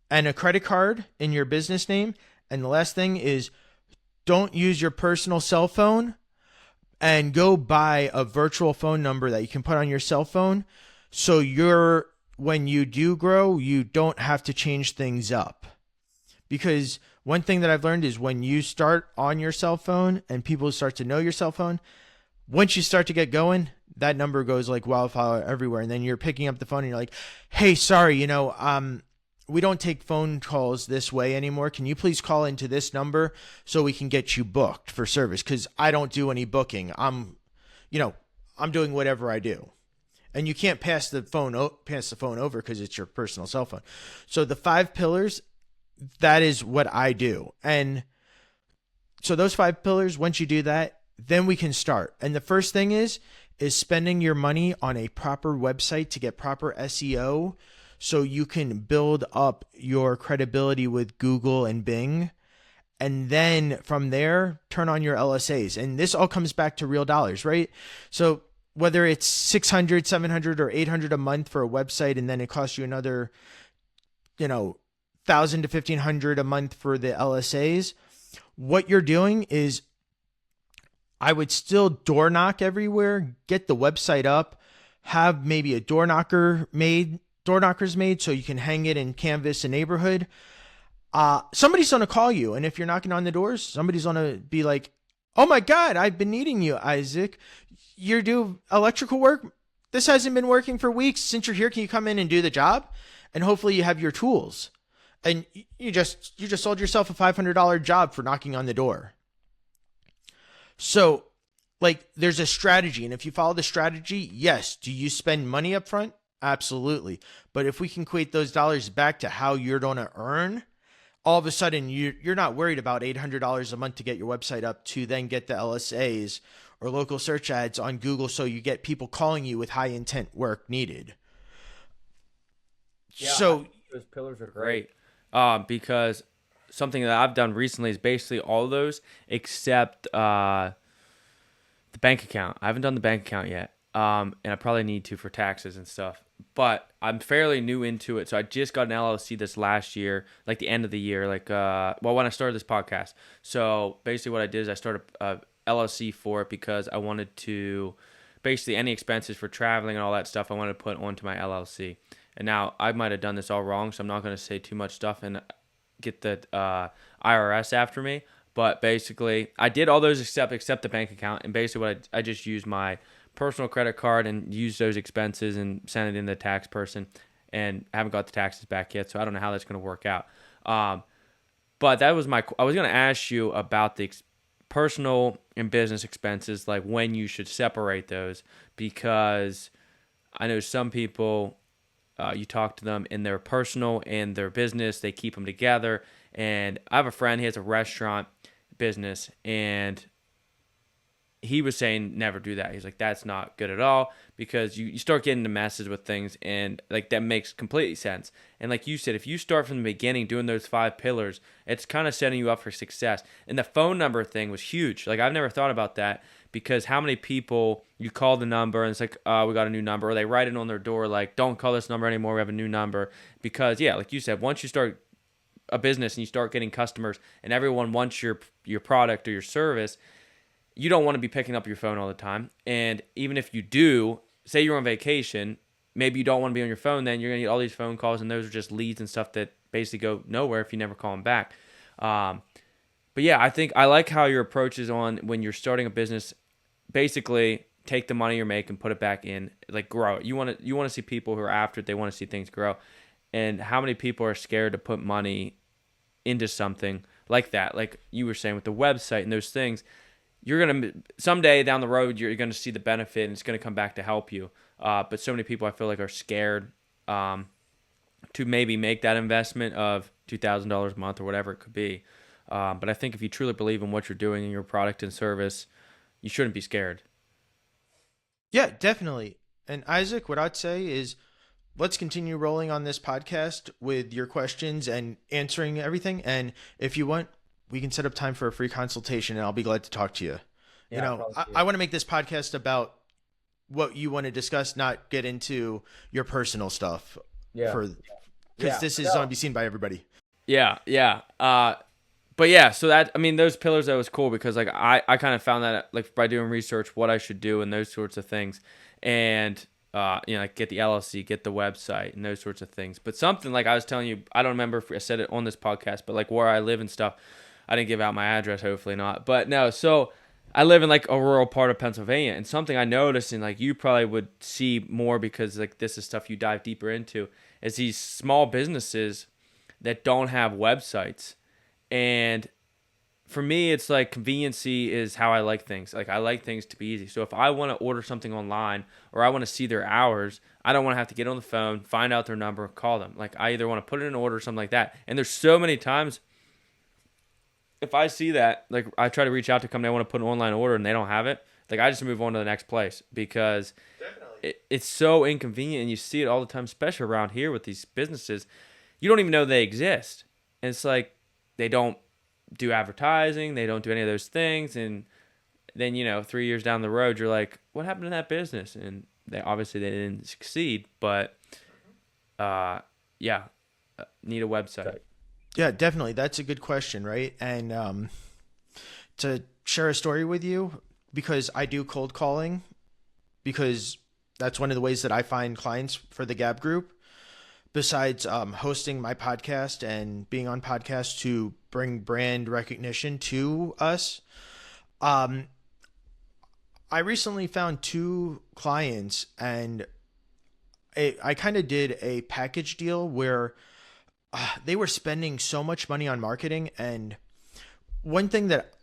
and a credit card in your business name. And the last thing is, don't use your personal cell phone, and go buy a virtual phone number that you can put on your cell phone. So when you do grow, you don't have to change things up. Because one thing that I've learned is when you start on your cell phone and people start to know your cell phone, once you start to get going, that number goes like wildfire everywhere. And then you're picking up the phone and you're like, hey, sorry, we don't take phone calls this way anymore. Can you please call into this number so we can get you booked for service? Because I don't do any booking. I'm doing whatever I do. And you can't pass the phone over because it's your personal cell phone. So the 5 pillars, that is what I do. And so those 5 pillars, once you do that, then we can start. And the first thing is spending your money on a proper website to get proper SEO so you can build up your credibility with Google and Bing. And then from there, turn on your LSAs. And this all comes back to real dollars, right? So whether it's 600, 700, or 800 a month for a website, and then it costs you another, 1,000 to 1,500 a month for the LSAs, what you're doing is I would still door knock everywhere, get the website up, have maybe a door knockers made so you can hang it in Canvas and neighborhood. Somebody's going to call you. And if you're knocking on the doors, somebody's going to be like, oh my God, I've been needing you, Isaac. You do electrical work? This hasn't been working for weeks. Since you're here, can you come in and do the job? And hopefully you have your tools. And you just sold yourself a $500 job for knocking on the door. So, there's a strategy. And if you follow the strategy, yes. Do you spend money up front? Absolutely. But if we can equate those dollars back to how you're going to earn, all of a sudden you're not worried about $800 a month to get your website up to then get the LSAs or local search ads on Google so you get people calling you with high intent work needed. Yeah, so those pillars are great because something that I've done recently is basically all of those except the bank account. I haven't done the bank account yet, and I probably need to for taxes and stuff. But I'm fairly new into it, so I just got an LLC this last year, like the end of the year, when I started this podcast. So basically what I did is I started a LLC for it because I wanted to, basically any expenses for traveling and all that stuff I wanted to put onto my LLC. And now I might have done this all wrong, so I'm not going to say too much stuff and get the IRS after me. But basically, I did all those except the bank account, and basically what I just used my personal credit card and use those expenses and send it in to the tax person, and I haven't got the taxes back yet, so I don't know how that's going to work out. But that was I was going to ask you about the personal and business expenses, like when you should separate those, because I know some people, you talk to them in their personal and their business, they keep them together. And I have a friend, he has a restaurant business, and he was saying never do that. He's like, that's not good at all, because you start getting into messes with things, and that makes complete sense. And like you said, if you start from the beginning doing those 5 pillars, it's kind of setting you up for success. And the phone number thing was huge. I've never thought about that, because how many people you call the number and it's like, we got a new number, or they write it on their door like, don't call this number anymore, we have a new number. Because yeah, like you said, once you start a business and you start getting customers and everyone wants your product or your service, you don't want to be picking up your phone all the time. And even if you do, say you're on vacation, maybe you don't want to be on your phone, then you're going to get all these phone calls, and those are just leads and stuff that basically go nowhere if you never call them back. But yeah, I think I like how your approach is on when you're starting a business. Basically, take the money you're making, put it back in, grow it. You want to see people who are after it. They want to see things grow. And how many people are scared to put money into something like that? Like you were saying with the website and those things, you're going to, someday down the road, you're going to see the benefit and it's going to come back to help you. But so many people I feel like are scared to maybe make that investment of $2,000 a month or whatever it could be. But I think if you truly believe in what you're doing in your product and service, you shouldn't be scared. Yeah, definitely. And Isaac, what I'd say is let's continue rolling on this podcast with your questions and answering everything. And if you want, we can set up time for a free consultation, and I'll be glad to talk to you. Yeah, I want to make this podcast about what you want to discuss, not get into your personal stuff. Yeah. Because this is going to be seen by everybody. Yeah. But yeah, so those pillars, that was cool, because I kind of found that by doing research, what I should do and those sorts of things. And like get the LLC, get the website, and those sorts of things. But something like I was telling you, I don't remember if I said it on this podcast, but like where I live and stuff, I didn't give out my address, hopefully not. But no, so I live in like a rural part of Pennsylvania, and something I noticed, and like you probably would see more because like this is stuff you dive deeper into, is these small businesses that don't have websites. And for me, it's like conveniency is how I like things. Like I like things to be easy. So if I want to order something online or I want to see their hours, I don't want to have to get on the phone, find out their number, call them. Like I either want to put in an order or something like that. And there's so many times if I see that, like I try to reach out to a company, I want to put an online order and they don't have it, like I just move on to the next place because it's so inconvenient and you see it all the time, especially around here with these businesses. You don't even know they exist. And it's like they don't do advertising, they don't do any of those things, and then 3 years down the road you're like, what happened to that business? And they didn't succeed, but yeah, need a website. Yeah, definitely. That's a good question, right? And to share a story with you, because I do cold calling, because that's one of the ways that I find clients for the Gap Group. Besides hosting my podcast and being on podcasts to bring brand recognition to us, I recently found two clients, and I kind of did a package deal where they were spending so much money on marketing. And one thing that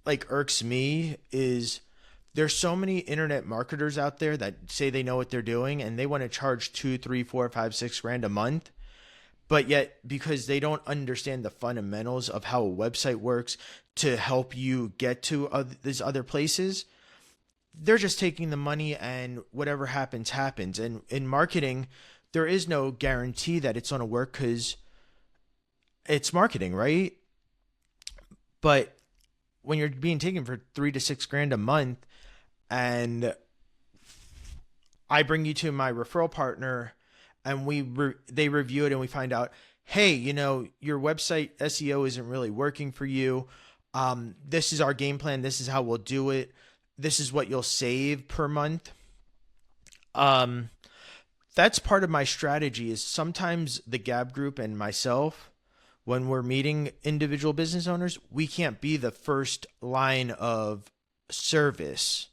like irks me is there's so many internet marketers out there that say they know what they're doing and they want to charge 2, 3, 4, 5, 6 grand a month. But yet, because they don't understand the fundamentals of how a website works to help you get to these other places, they're just taking the money and whatever happens, happens. And in marketing, there is no guarantee that it's going to work because it's marketing, right? But when you're being taken for 3 to 6 grand a month, and I bring you to my referral partner, and they review it, and we find out, hey, your website SEO isn't really working for you. This is our game plan. This is how we'll do it. This is what you'll save per month. That's part of my strategy. Is sometimes the Gab Group and myself, when we're meeting individual business owners, we can't be the first line of service.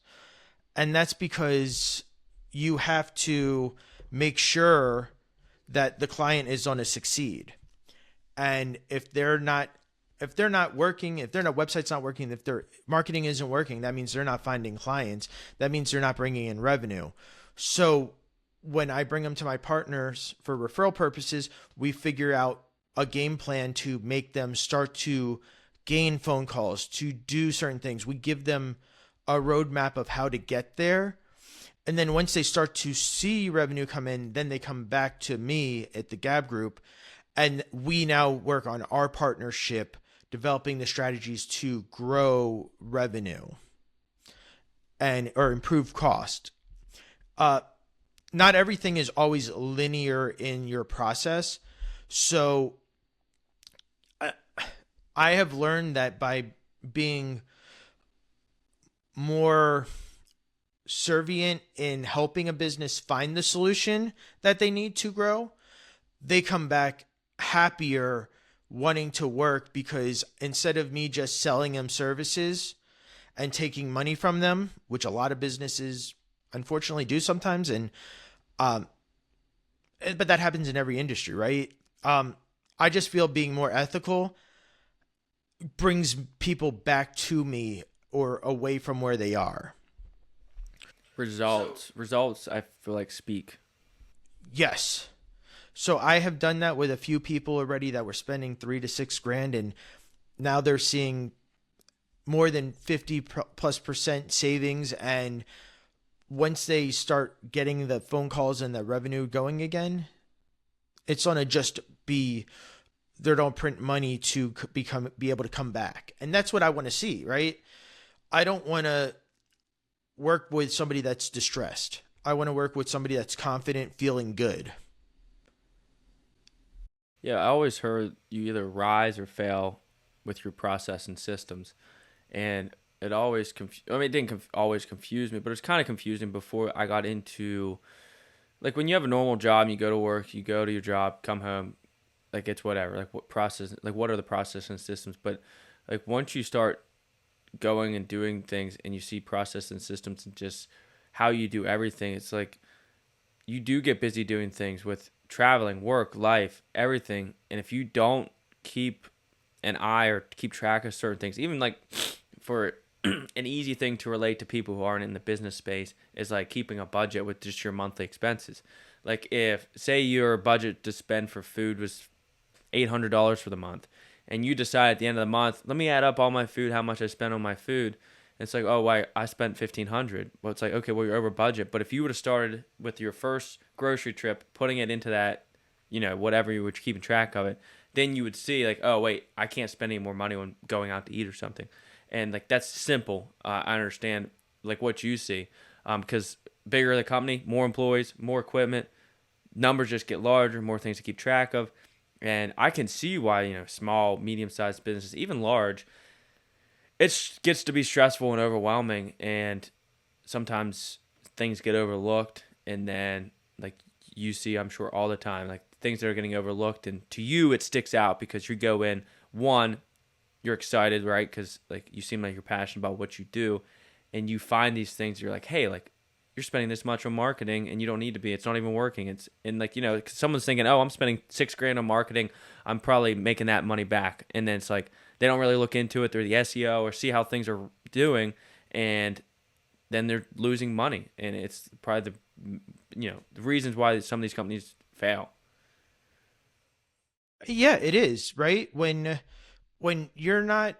And that's because you have to make sure that the client is going to succeed. And if they're not working, if their website's not working, if their marketing isn't working, that means they're not finding clients. That means they're not bringing in revenue. So when I bring them to my partners for referral purposes, we figure out a game plan to make them start to gain phone calls, to do certain things. We give them a roadmap of how to get there. And then once they start to see revenue come in, then they come back to me at the Gab Group, and we now work on our partnership, developing the strategies to grow revenue or improve cost. Not everything is always linear in your process. So I have learned that by being more servient in helping a business find the solution that they need to grow, they come back happier wanting to work, because instead of me just selling them services and taking money from them, which a lot of businesses unfortunately do sometimes, and but that happens in every industry, right? I just feel being more ethical brings people back to me or away from where they are. Results, I feel like speak. Yes. So I have done that with a few people already that were spending 3 to 6 grand, and now they're seeing more than 50+% savings. And once they start getting the phone calls and the revenue going again, it's going to just be, they don't print money to be able to come back. And that's what I want to see, right? I don't want to work with somebody that's distressed. I want to work with somebody that's confident, feeling good. Yeah, I always heard you either rise or fail with your process and systems. And it always I mean, it didn't always confuse me, but it was kind of confusing before I got into, like, when you have a normal job and you go to work, you go to your job, come home, like, it's whatever, like, what are the process and systems? But like, once you start going and doing things and you see process and systems and just how you do everything, it's like you do get busy doing things with traveling, work, life, everything. And if you don't keep an eye or keep track of certain things, even like for an easy thing to relate to people who aren't in the business space is like keeping a budget with just your monthly expenses. Like, if, say, your budget to spend for food was $800 for the month, and you decide at the end of the month, let me add up all my food, how much I spent on my food. It's like, oh, why I spent $1,500. Well, it's like, okay, well, you're over budget. But if you would have started with your first grocery trip, putting it into that, whatever you were keeping track of it, then you would see like, oh, wait, I can't spend any more money on going out to eat or something. And like, that's simple. I understand like what you see, because bigger the company, more employees, more equipment, numbers just get larger, more things to keep track of. And I can see why, small, medium-sized businesses, even large, it gets to be stressful and overwhelming, and sometimes things get overlooked. And then, like, you see, I'm sure, all the time, like, things that are getting overlooked, and to you it sticks out because you go in, one, you're excited, right? Because like, you seem like you're passionate about what you do, and you find these things, you're like, hey, like, you're spending this much on marketing and you don't need to be. It's not even working. It's, and like, 'cause someone's thinking, oh, I'm spending $6,000 on marketing, I'm probably making that money back. And then it's like, they don't really look into it through the SEO or see how things are doing, and then they're losing money. And it's probably the reasons why some of these companies fail. Yeah, it is, right? When you're not,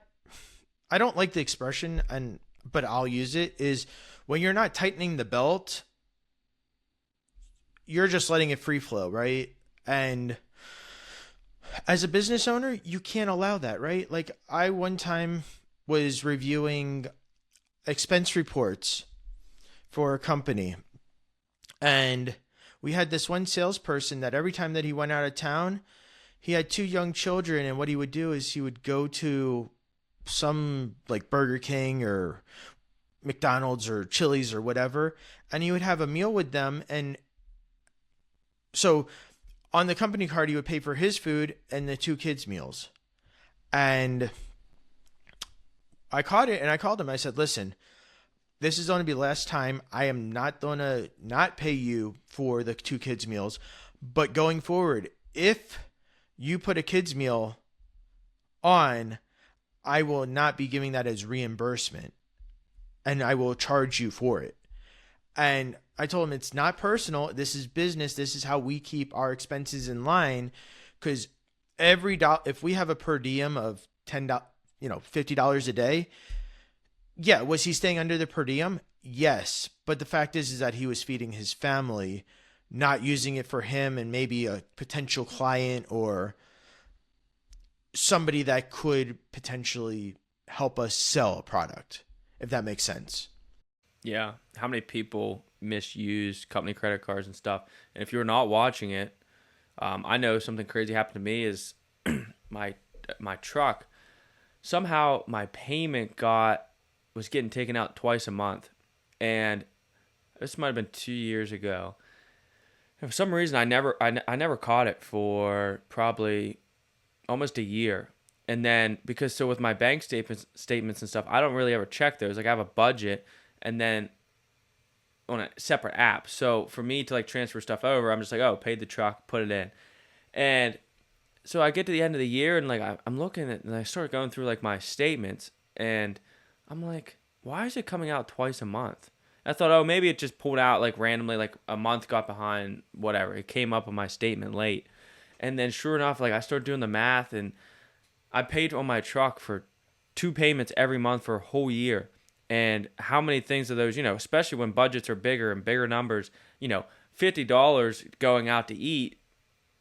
I don't like the expression, and but I'll use it, is when you're not tightening the belt, you're just letting it free flow, right? And as a business owner, you can't allow that, right? Like, I one time was reviewing expense reports for a company, and we had this one salesperson that every time that he went out of town, he had two young children, and what he would do is he would go to some like Burger King or McDonald's or Chili's or whatever, and he would have a meal with them. And so on the company card, he would pay for his food and the two kids' meals. And I caught it, and I called him. I said, listen, this is going to be the last time. I am not going to not pay you for the two kids' meals. But going forward, if you put a kid's meal on, I will not be giving that as reimbursement, and I will charge you for it. And I told him, it's not personal. This is business. This is how we keep our expenses in line. Because if we have a per diem of $10, $50 a day, yeah, was he staying under the per diem? Yes. But the fact is that he was feeding his family, not using it for him and maybe a potential client or somebody that could potentially help us sell a product, if that makes sense. Yeah. How many people misuse company credit cards and stuff? And if you're not watching it, I know something crazy happened to me is my truck, somehow my payment was getting taken out twice a month. And this might have been 2 years ago. And for some reason, I never caught it for probably almost a year. And then so with my bank statements and stuff, I don't really ever check those. Like, I have a budget, and then on a separate app. So for me to like transfer stuff over, I'm just like, oh, paid the truck, put it in. And so I get to the end of the year, and like I'm looking at, and I start going through like my statements, and I'm like, why is it coming out twice a month? I thought, oh, maybe it just pulled out like randomly, like a month got behind, whatever. It came up on my statement late. And then sure enough, like I started doing the math, and I paid on my truck for 2 payments every month for a whole year. And how many things of those, especially when budgets are bigger and bigger numbers, $50 going out to eat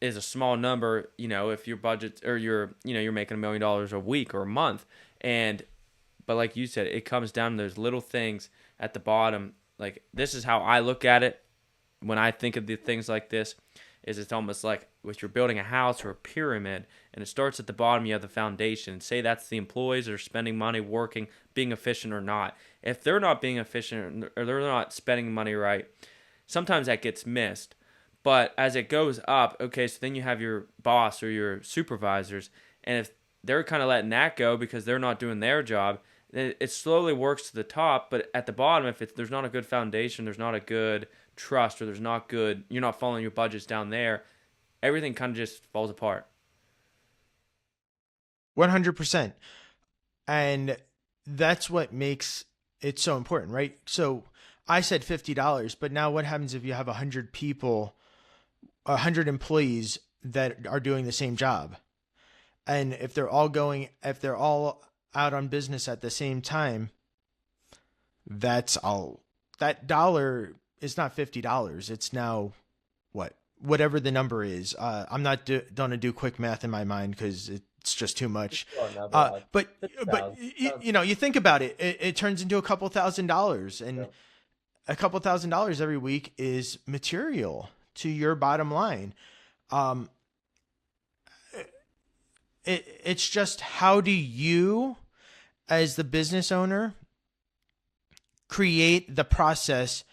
is a small number, if your budget, or you're making $1 million a week or a month. But like you said, it comes down to those little things at the bottom. Like, this is how I look at it when I think of the things like this, is it's almost like with you're building a house or a pyramid, and it starts at the bottom. You have the foundation. Say that's the employees that are spending money, working, being efficient or not. If they're not being efficient or they're not spending money right, sometimes that gets missed. But as it goes up, okay, so then you have your boss or your supervisors, and if they're kind of letting that go because they're not doing their job, then it slowly works to the top. But at the bottom, if there's not a good foundation, there's not a good trust, or there's not good, you're not following your budgets down there, everything kind of just falls apart. 100%. And that's what makes it so important, right? So I said $50, but now what happens if you have 100 people, 100 employees that are doing the same job? And if they're all out on business at the same time, that's all. That dollar is not $50. It's now whatever the number is. I'm not gonna do quick math in my mind because it's just too much. But you think about it, it turns into a couple $1,000, and a couple $1,000 every week is material to your bottom line. It's just, how do you, as the business owner, create the process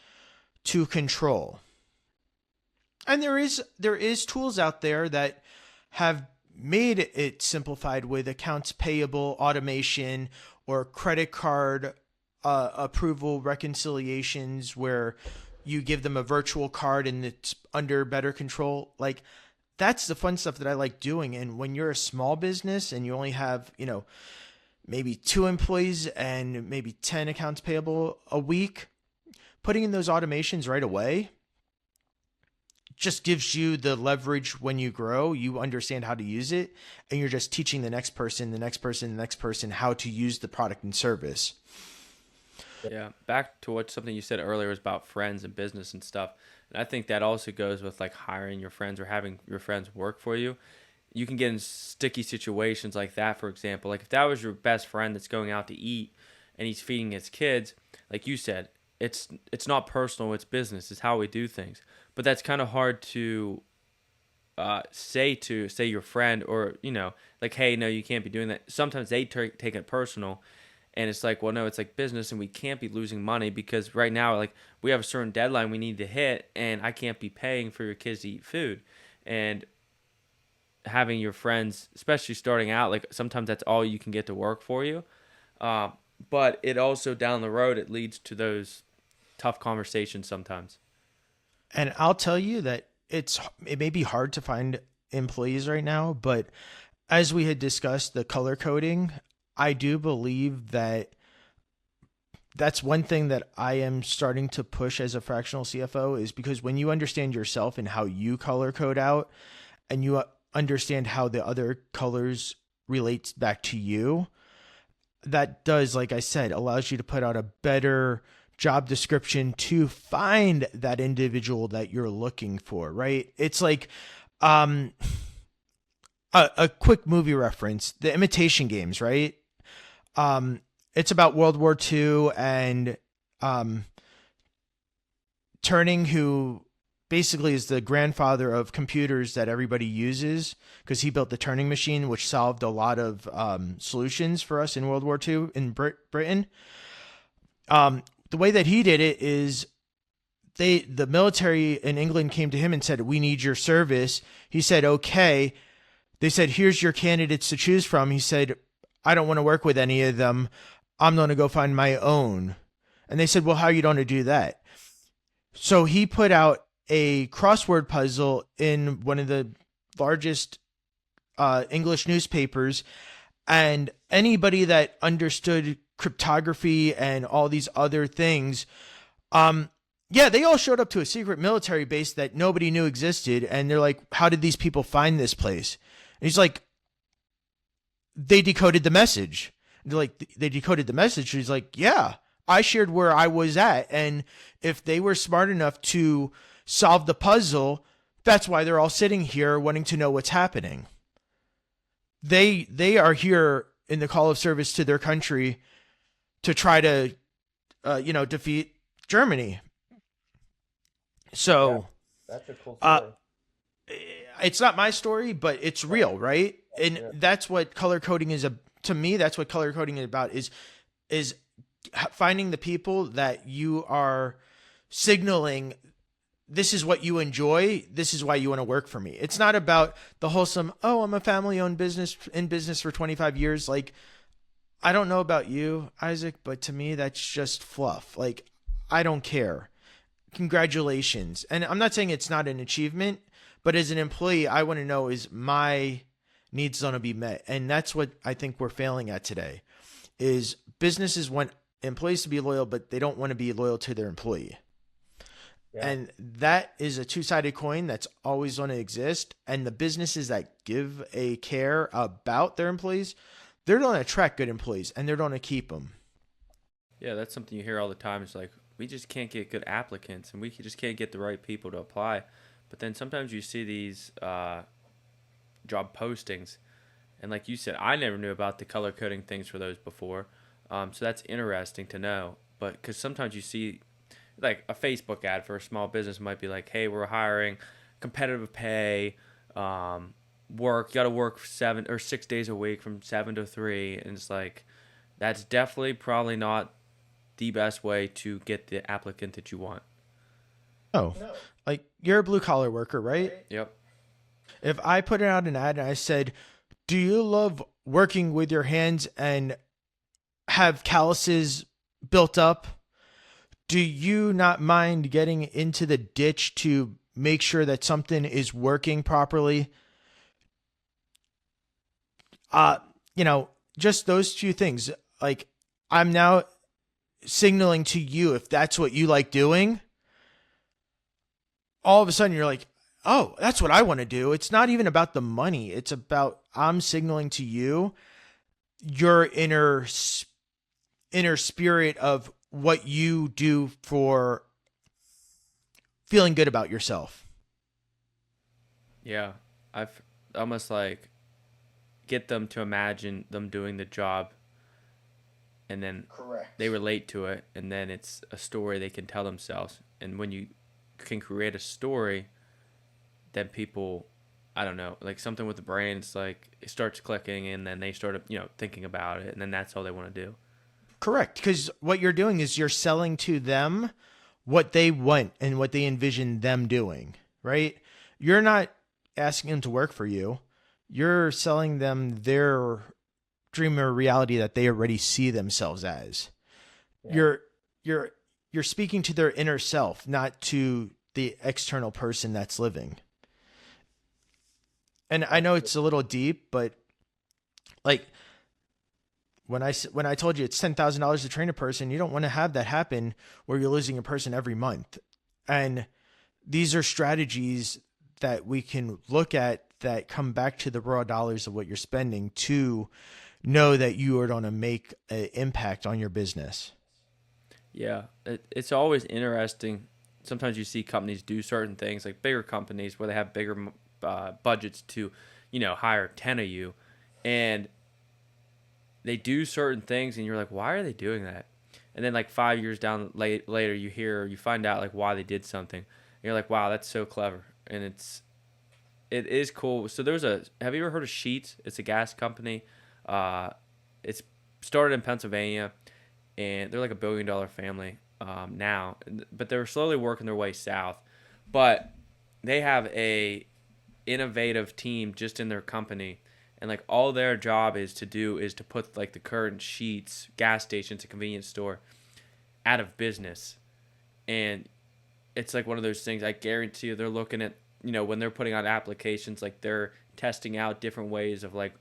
to control? And there is tools out there that have made it simplified with accounts payable automation or credit card approval reconciliations, where you give them a virtual card and it's under better control. Like, that's the fun stuff that I like doing. And when you're a small business and you only have, maybe 2 employees and maybe 10 accounts payable a week, putting in those automations right away just gives you the leverage. When you grow, you understand how to use it, and you're just teaching the next person how to use the product and service. Yeah, back to something you said earlier was about friends and business and stuff. And I think that also goes with like hiring your friends or having your friends work for you. You can get in sticky situations like that, for example. Like if that was your best friend that's going out to eat and he's feeding his kids, like you said, it's not personal, it's business, it's how we do things. But that's kind of hard to say your friend, or, like, hey, no, you can't be doing that. Sometimes they take it personal. And it's like, well, no, it's like business, and we can't be losing money because right now, like, we have a certain deadline we need to hit, and I can't be paying for your kids to eat food. And having your friends, especially starting out, like, sometimes that's all you can get to work for you. But it also, down the road, it leads to those tough conversations sometimes. And I'll tell you that it may be hard to find employees right now, but as we had discussed, the color coding, I do believe that that's one thing that I am starting to push as a fractional CFO, is because when you understand yourself and how you color code out, and you understand how the other colors relate back to you, that does, like I said, allows you to put out a better job description to find that individual that you're looking for, right? It's like a quick movie reference, The Imitation Games, right? It's about World War II and Turing, who basically is the grandfather of computers that everybody uses, because he built the Turing machine, which solved a lot of solutions for us in World War II in Britain. The way that he did it is the military in England came to him and said, "We need your service." He said, "Okay." They said, "Here's your candidates to choose from." He said, "I don't want to work with any of them. I'm going to go find my own." And they said, "Well, how are you going to do that?" So he put out a crossword puzzle in one of the largest English newspapers, and anybody that understood cryptography and all these other things, they all showed up to a secret military base that nobody knew existed. And they're like, "How did these people find this place?" And he's like, "They decoded the message." And they're like, "They decoded the message?" He's like, "Yeah, I shared where I was at. And if they were smart enough to solve the puzzle, that's why they're all sitting here wanting to know what's happening. They are here in the call of service to their country to try to, defeat Germany." So that's a cool story. it's not my story, but it's real, right? And Yeah. that's what color coding is. To me, that's what color coding is about, is finding the people that you are signaling this is what you enjoy. This is why you want to work for me. It's not about the wholesome, oh, I'm a family owned business in business for 25 years. Like, I don't know about you, Isaac, but to me, that's just fluff. Like, I don't care. Congratulations. And I'm not saying it's not an achievement, but as an employee, I want to know, is my needs going to be met? And that's what I think we're failing at today, is businesses want employees to be loyal, but they don't want to be loyal to their employee. Yeah. And that is a two-sided coin that's always going to exist. And the businesses that give a care about their employees, they're going to attract good employees and they're going to keep them. Yeah, that's something you hear all the time. It's like, we just can't get good applicants and we just can't get the right people to apply. But then sometimes you see these job postings. And like you said, I never knew about the color coding things for those before. So that's interesting to know. But because sometimes you see like a Facebook ad for a small business might be like, hey, we're hiring, competitive pay, work, you got to work 7 or 6 days a week from 7 to 3. And it's like, that's definitely probably not the best way to get the applicant that you want. Oh, like you're a blue collar worker, right? Yep. If I put out an ad and I said, do you love working with your hands and have calluses built up? Do you not mind getting into the ditch to make sure that something is working properly? Just those two things. Like, I'm now signaling to you, if that's what you like doing, all of a sudden you're like, oh, that's what I want to do. It's not even about the money. It's about, I'm signaling to you your inner spirit of what you do for feeling good about yourself. Yeah. I've almost like get them to imagine them doing the job and then Correct. they relate to it and then it's a story they can tell themselves. And when you can create a story, then people, I don't know, like something with the brain, it's like it starts clicking and then they start, thinking about it and then that's all they want to do. Correct. Because what you're doing is you're selling to them what they want and what they envision them doing, right? You're not asking them to work for you. You're selling them their dream or reality that they already see themselves as. Yeah. You're speaking to their inner self, not to the external person that's living. And I know it's a little deep, but like when I told you it's $10,000 to train a person, you don't want to have that happen where you're losing a person every month. And these are strategies that we can look at that come back to the raw dollars of what you're spending to know that you are going to make an impact on your business. Yeah, it's always interesting. Sometimes you see companies do certain things, like bigger companies where they have bigger budgets to, hire 10 of you. And they do certain things and you're like, why are they doing that? And then like 5 years down later, you find out like why they did something. And you're like, wow, that's so clever. And it is cool. So have you ever heard of Sheetz? It's a gas company. It's started in Pennsylvania and they're like $1 billion family now, but they're slowly working their way south. But they have a innovative team just in their company. And like all their job is to put like the current Sheetz gas stations, a convenience store, out of business. And it's like one of those things. I guarantee you, they're looking at when they're putting out applications, like they're testing out different ways of like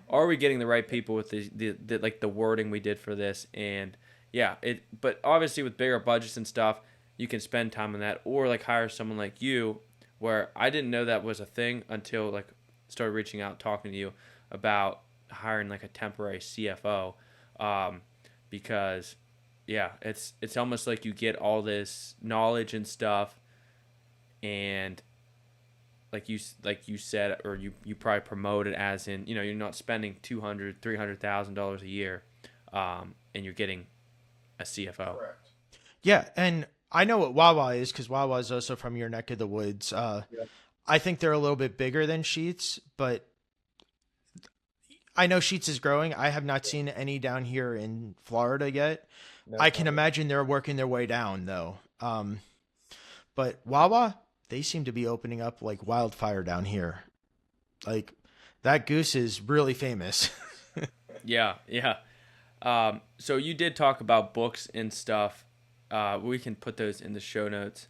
are we getting the right people with the like the wording we did for this. And yeah, but obviously with bigger budgets and stuff, you can spend time on that or like hire someone like you, where I didn't know that was a thing until like started reaching out, talking to you about hiring like a temporary CFO, because yeah, it's almost like you get all this knowledge and stuff, and like you said, or you probably promote it as in you're not spending $200,000-$300,000 a year, and you're getting a CFO. Correct. Yeah, and I know what Wawa is because Wawa is also from your neck of the woods. Yeah. I think they're a little bit bigger than Sheets, but I know Sheets is growing. I have not seen any down here in Florida yet. No I can problem. imagine they're working their way down though. But Wawa, they seem to be opening up like wildfire down here. Like that goose is really famous. Yeah, yeah. So you did talk about books and stuff. We can put those in the show notes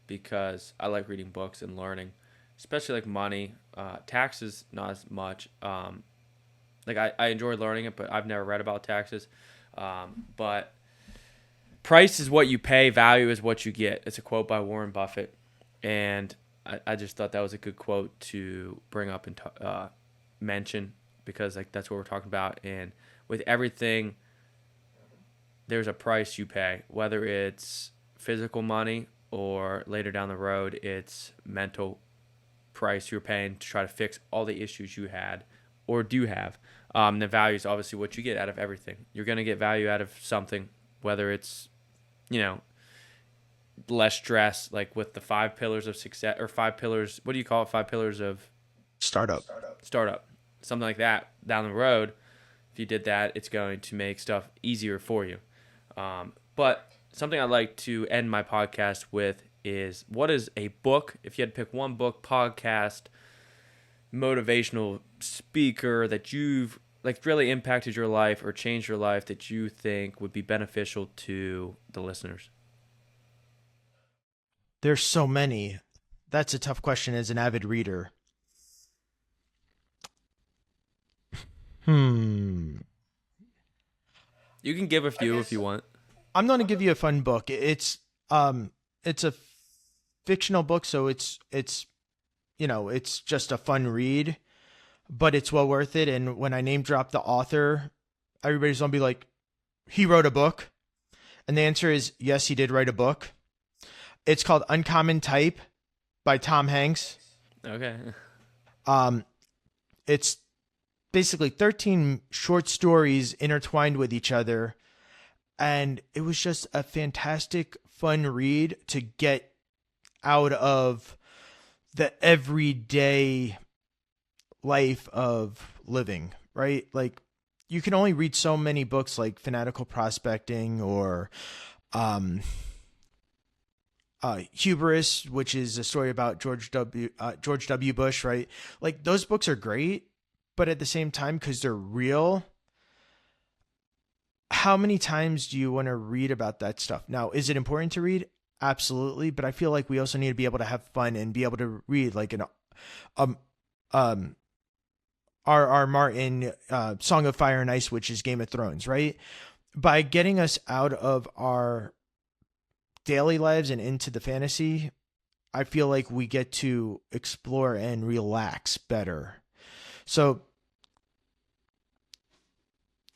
because I like reading books and learning, especially like money. Taxes, not as much. Like I enjoy learning it, but I've never read about taxes. But price is what you pay, value is what you get. It's a quote by Warren Buffett. And I just thought that was a good quote to bring up and mention because like that's what we're talking about. And with everything, there's a price you pay, whether it's physical money or later down the road, it's mental price you're paying to try to fix all the issues you had or do have. The value is obviously what you get out of everything. You're going to get value out of something, whether it's, less stress, like with the 5 pillars of success or 5 pillars. What do you call it? 5 pillars of Startup. Something like that down the road. If you did that, it's going to make stuff easier for you. But something I like to end my podcast with is what is a book, if you had to pick one book, podcast, motivational speaker that you've like really impacted your life or changed your life that you think would be beneficial to the listeners? There's so many. That's a tough question as an avid reader. You can give a few if you want. I'm going to give you a fun book. It's a fictional book, so it's just a fun read, but it's well worth it. And when I name drop the author, everybody's going to be like, he wrote a book. And the answer is yes, he did write a book. It's called Uncommon Type by Tom Hanks. Okay. It's basically 13 short stories intertwined with each other. And it was just a fantastic, fun read to get out of the everyday life of living, right? Like you can only read so many books like Fanatical Prospecting or Hubris, which is a story about George W. Bush, right? Like those books are great, but at the same time, because they're real, how many times do you want to read about that stuff? Now, is it important to read? Absolutely, but I feel like we also need to be able to have fun and be able to read like an R.R. Martin Song of Fire and Ice, which is Game of Thrones, right? By getting us out of our daily lives and into the fantasy, I feel like we get to explore and relax better. So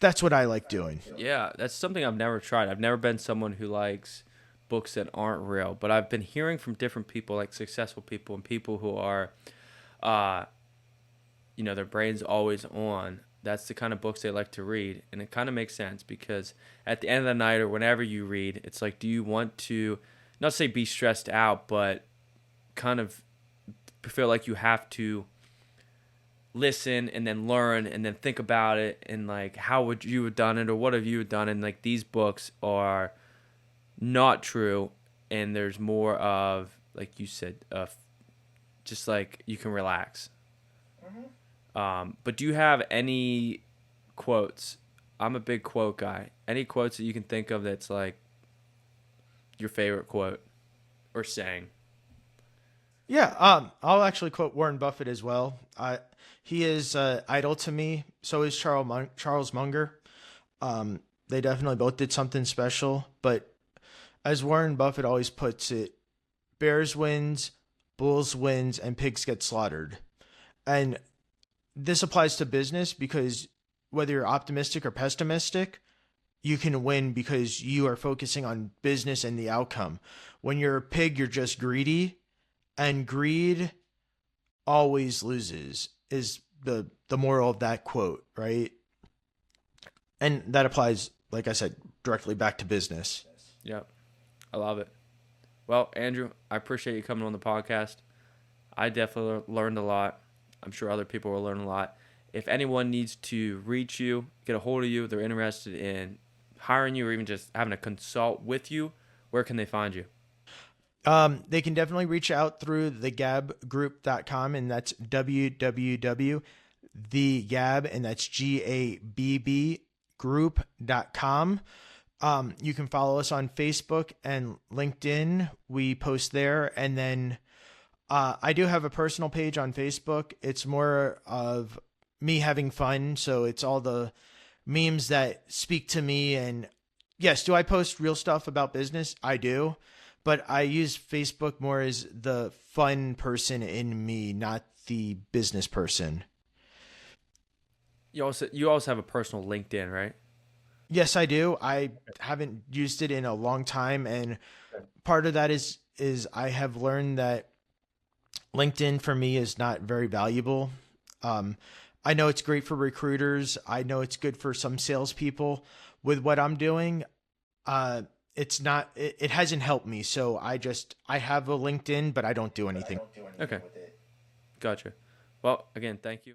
that's what I like doing. Yeah, that's something I've never tried. I've never been someone who likes books that aren't real, but I've been hearing from different people, like successful people and people who are, their brain's always on. That's the kind of books they like to read, and it kind of makes sense because at the end of the night or whenever you read, it's like, do you want to, not say be stressed out, but kind of feel like you have to listen and then learn and then think about it and like how would you have done it or what have you done, and like these books are not true, and there's more of, like you said, just like you can relax. But do you have any quotes? I'm a big quote guy. Any quotes that you can think of that's like your favorite quote or saying? Yeah, I'll actually quote Warren Buffett as well. He is idol to me. So is Charles Munger. They definitely both did something special. But as Warren Buffett always puts it, bears wins, bulls wins, and pigs get slaughtered. And this applies to business because whether you're optimistic or pessimistic, you can win because you are focusing on business and the outcome. When you're a pig, you're just greedy. And greed always loses is the moral of that quote, right? And that applies, like I said, directly back to business. Yep. I love it. Well, Andrew, I appreciate you coming on the podcast. I definitely learned a lot. I'm sure other people will learn a lot. If anyone needs to reach you, get a hold of you, they're interested in hiring you or even just having a consult with you, where can they find you? They can definitely reach out through thegabgroup.com, and that's www.thegab, and that's GABB group.com. You can follow us on Facebook and LinkedIn. We post there. And then I do have a personal page on Facebook. It's more of me having fun. So it's all the memes that speak to me. And yes, do I post real stuff about business? I do. But I use Facebook more as the fun person in me, not the business person. You also have a personal LinkedIn, right? Yes, I do. I haven't used it in a long time, and part of that is I have learned that LinkedIn for me is not very valuable. Um, I know it's great for recruiters. I know it's good for some salespeople. With what I'm doing, it's not. It hasn't helped me. So I have a LinkedIn, but I don't do anything. Okay, gotcha. Well, again, thank you.